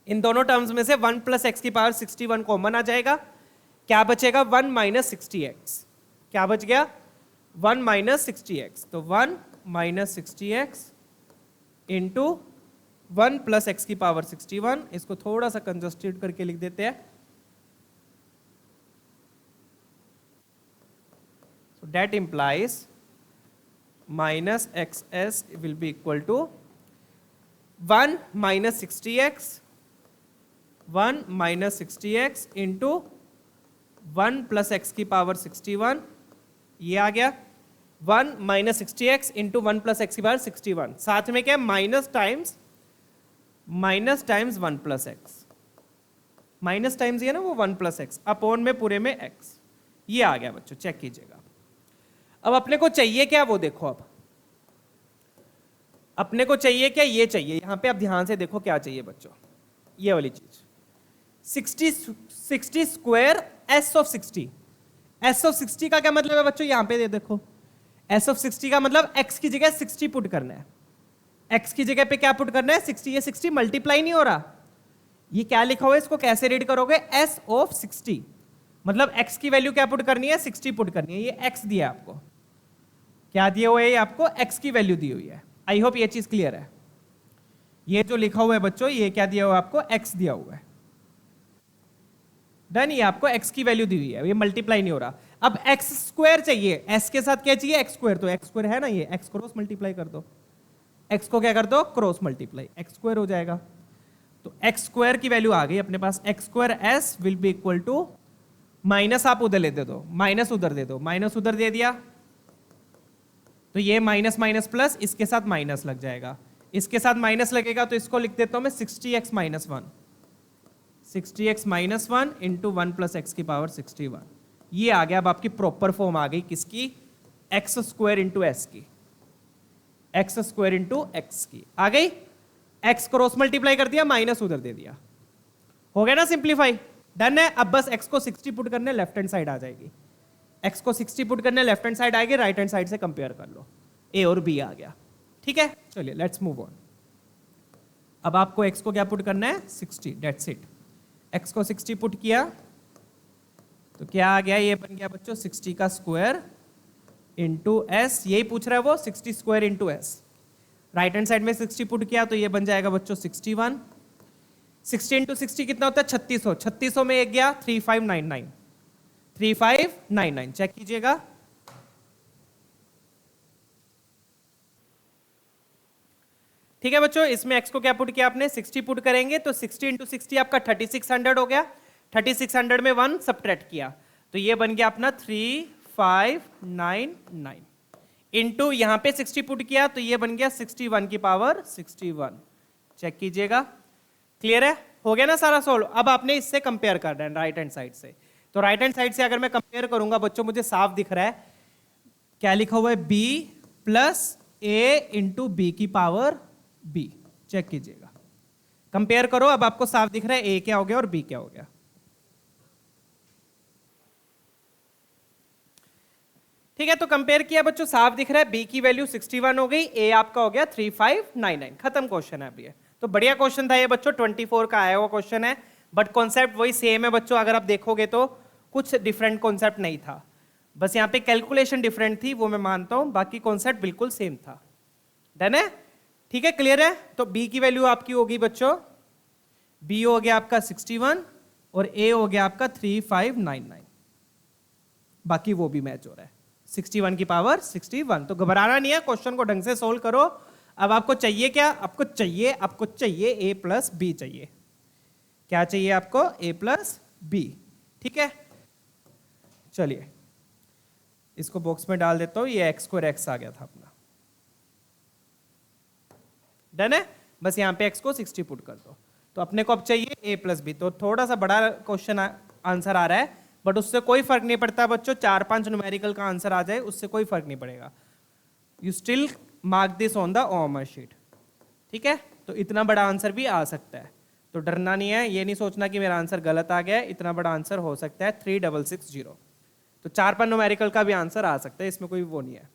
इन दोनों टर्म्स में से 1 प्लस एक्स की पावर 61 कॉमन आ जाएगा, क्या बचेगा 1 माइनस 60x, क्या बच गया 1 माइनस 60x, तो 1 minus 60x into 1 plus x की पावर 61, इसको थोड़ा सा कंजस्टेड करके लिख देते हैं, so that implies minus xs will be equal to 1 minus 60x into 1 plus x की पावर 61, ये आ गया 1 minus 60x into 1 plus x की पावर 61, साथ में क्या है minus times 1 plus x, minus times ये ना वो 1 प्लस एक्स अपॉन में पूरे में x, ये आ गया बच्चों, चेक कीजिएगा। अब अपने को चाहिए क्या, वो देखो, अब अपने को चाहिए क्या, ये चाहिए, यहां पे आप ध्यान से देखो क्या चाहिए बच्चों, ये वाली चीज 60 square s of 60, s of 60 का क्या मतलब है बच्चों, यहां पे देखो, s ऑफ 60 का मतलब x की जगह 60 पुट करना है, x की जगह पे क्या पुट करना है 60, ये 60 मल्टीप्लाई नहीं हो रहा, ये क्या लिखा हुआ है, इसको कैसे रीड करोगे, s ऑफ 60, मतलब x की वैल्यू क्या पुट करनी है 60 पुट करनी है, ये x दिया है आपको, क्या दिया हुआ है, ये आपको x की वैल्यू दी हुई है, आई होप ये चीज क्लियर है। ये जो लिखा हुआ है बच्चों, ये क्या दिया हुआ है आपको, x दिया हुआ है, डन, ये आपको x की वैल्यू दी हुई है, ये मल्टीप्लाई नहीं हो रहा। अब x स्क्वायर चाहिए, s के साथ क्या चाहिए x स्क्वायर, तो x स्क्वायर है ना, ये x क्रॉस मल्टीप्लाई कर दो, x को क्या कर दो क्रॉस मल्टीप्लाई, x स्क्वायर हो जाएगा, तो x स्क्वायर की वैल्यू आ गई अपने पास, x square s will be equal to, minus आप उधर ले दे दो, माइनस उधर दे दो, माइनस उधर दे दिया, तो ये माइनस माइनस प्लस, इसके साथ माइनस लग जाएगा, इसके साथ माइनस लगेगा तो इसको लिख देता हूं मैं 60x minus 1, 60x minus 1 into 1 plus x की पावर 61। ये आ गया अब आपकी प्रॉपर फॉर्म आ गई किसकी, एक्स स्क्वायर इंटू एस की, एक्स स्क्वायर इंटू एक्स की आ गई। एक्स क्रॉस मल्टीप्लाई कर दिया, माइनस उधर दे दिया, हो गया ना सिंप्लीफाई, डन है। अब बस x को 60 पुट करने, लेफ्ट हैंड साइड आ जाएगी, x को 60 पुट करने लेफ्ट हैंड साइड आएगी, राइट हैंड साइड से कंपेयर कर लो, a और b आ गया, ठीक है। चलिए लेट्स मूव ऑन। अब आपको x को क्या पुट करना है, 60, दैट्स इट। x को 60 पुट किया तो क्या आ गया, ये बन गया बच्चों 60 का स्क्वायर इंटू एस, यही पूछ रहा है वो, 60 square into S. Right hand side में 60 पुट किया तो ये बन जाएगा बच्चों 61। 60 इंटू 60 कितना होता है, 3600, 3600 में एक गया 3599, 3599 चेक कीजिएगा। ठीक है बच्चों, इसमें x को क्या पुट किया आपने, 60 पुट करेंगे तो 60 इंटू 60 आपका 3600 हो गया, 3600 में 1 सब्ट्रैक्ट किया तो ये बन गया अपना 3599 इंटू यहाँ पे 60 पुट किया तो ये बन गया 61 की पावर 61, चेक कीजिएगा। क्लियर है, हो गया ना सारा सोल्व। अब आपने इससे कंपेयर करना है राइट हैंड साइड से, तो राइट हैंड साइड से अगर मैं कंपेयर करूंगा बच्चों, मुझे साफ दिख रहा है क्या लिखा हुआ है, b plus a into B की पावर b, चेक कीजिएगा, कंपेयर करो। अब आपको साफ दिख रहा है a क्या हो गया और b क्या हो गया। ठीक है, तो कंपेयर किया बच्चों, साफ दिख रहा है b की वैल्यू 61 हो गई, a आपका हो गया 3599, खत्म क्वेश्चन है अब ये। तो बढ़िया क्वेश्चन था ये बच्चों, 24 का आया हुआ क्वेश्चन है, बट कॉन्सेप्ट वही सेम है बच्चों। अगर आप देखोगे तो कुछ डिफरेंट कॉन्सेप्ट नहीं था, बस यहाँ पे कैलकुलेशन डिफरेंट थी, वो मैं मानता हूं, बाकी कॉन्सेप्ट बिल्कुल सेम था। डन है, ठीक है, क्लियर है। तो b की वैल्यू आपकी होगी बच्चों, b हो गया आपका 61 और a हो गया आपका 3599, बाकी वो भी मैच हो रहा है, 61 की पावर 61। तो घबराना नहीं है, क्वेश्चन को ढंग से सोल्व करो। अब आपको चाहिए क्या, आपको चाहिए a प्लस बी चाहिए, क्या चाहिए आपको, a प्लस बी, ठीक है। चलिए इसको बॉक्स में डाल देता हूं, ये x स्क्वायर x आ गया था अपना, डन है। बस यहां पे x को 60 पुट कर दो, तो अपने को अब चाहिए a प्लस बी। तो थोड़ा सा बड़ा क्वेश्चन आंसर आ रहा है, बट उससे कोई फर्क नहीं पड़ता बच्चों, 4-5 न्यूमेरिकल का आंसर आ जाए उससे कोई फर्क नहीं पड़ेगा, you still mark this on the OMR sheet, ठीक है। तो इतना बड़ा आंसर भी आ सकता है, तो डरना नहीं है, ये नहीं सोचना कि मेरा आंसर गलत आ गया है, इतना बड़ा आंसर हो सकता है 3660। तो 4-5 न्यूमेरिकल का भी आंसर आ सकता है, इसमें कोई वो नहीं है,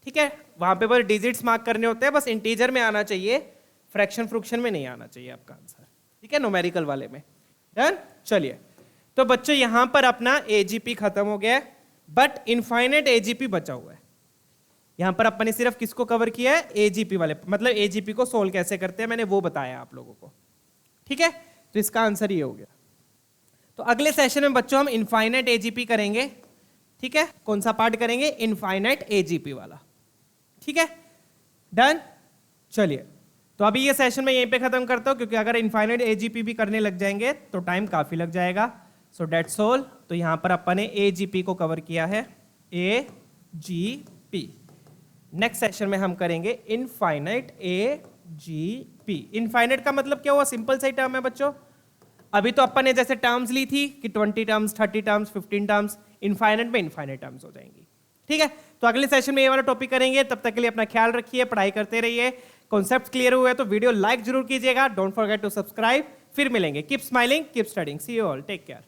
ठीक है। वहां पे बस डिजिट्स मार्क करने होते हैं, बस इंटीजर में आना चाहिए, फ्रैक्शन फ्रुक्शन में नहीं आना चाहिए आपका आंसर, ठीक है, न्यूमेरिकल वाले में। डन, चलिए। तो बच्चों यहां पर अपना एजीपी खत्म हो गया है, बट इनफाइनाइट एजीपी बचा हुआ है। यहां पर अपन ने सिर्फ किसको कवर किया है, एजीपी वाले, मतलब एजीपी को सोल्व कैसे करते हैं मैंने वो बताया आप लोगों को, ठीक है। तो इसका आंसर ये हो गया। तो अगले सेशन में बच्चों हम इनफाइनाइट एजीपी करेंगे, ठीक है। कौन सा पार्ट करेंगे, इनफाइनाइट एजीपी वाला, ठीक है, डन। चलिए, तो अभी ये सेशन में यहीं पे खत्म करता हूं, क्योंकि अगर इनफाइनाइट एजीपी भी करने लग जाएंगे तो टाइम काफी लग जाएगा। So that's all. तो यहां पर अपन ने एजीपी को कवर किया है, एजीपी। नेक्स्ट सेशन में हम करेंगे इनफाइनाइट एजीपी। इनफाइनाइट का मतलब क्या हुआ, सिंपल सा ही टर्म है बच्चों। अभी तो अपन ने जैसे टर्म्स ली थी कि 20 टर्म्स, 30 टर्म्स, 15 टर्म्स, इनफाइनाइट में इनफाइनाइट टर्म्स हो जाएंगी, ठीक है। तो अगले सेशन में ये वाला टॉपिक करेंगे, तब तक के लिए अपना ख्याल रखिए, पढ़ाई करते रहिए। कॉन्सेप्ट क्लियर हुए तो वीडियो लाइक जरूर कीजिएगा, डोंट फॉरगेट टू सब्सक्राइब। फिर मिलेंगे, keep smiling, keep studying, see you all, take care.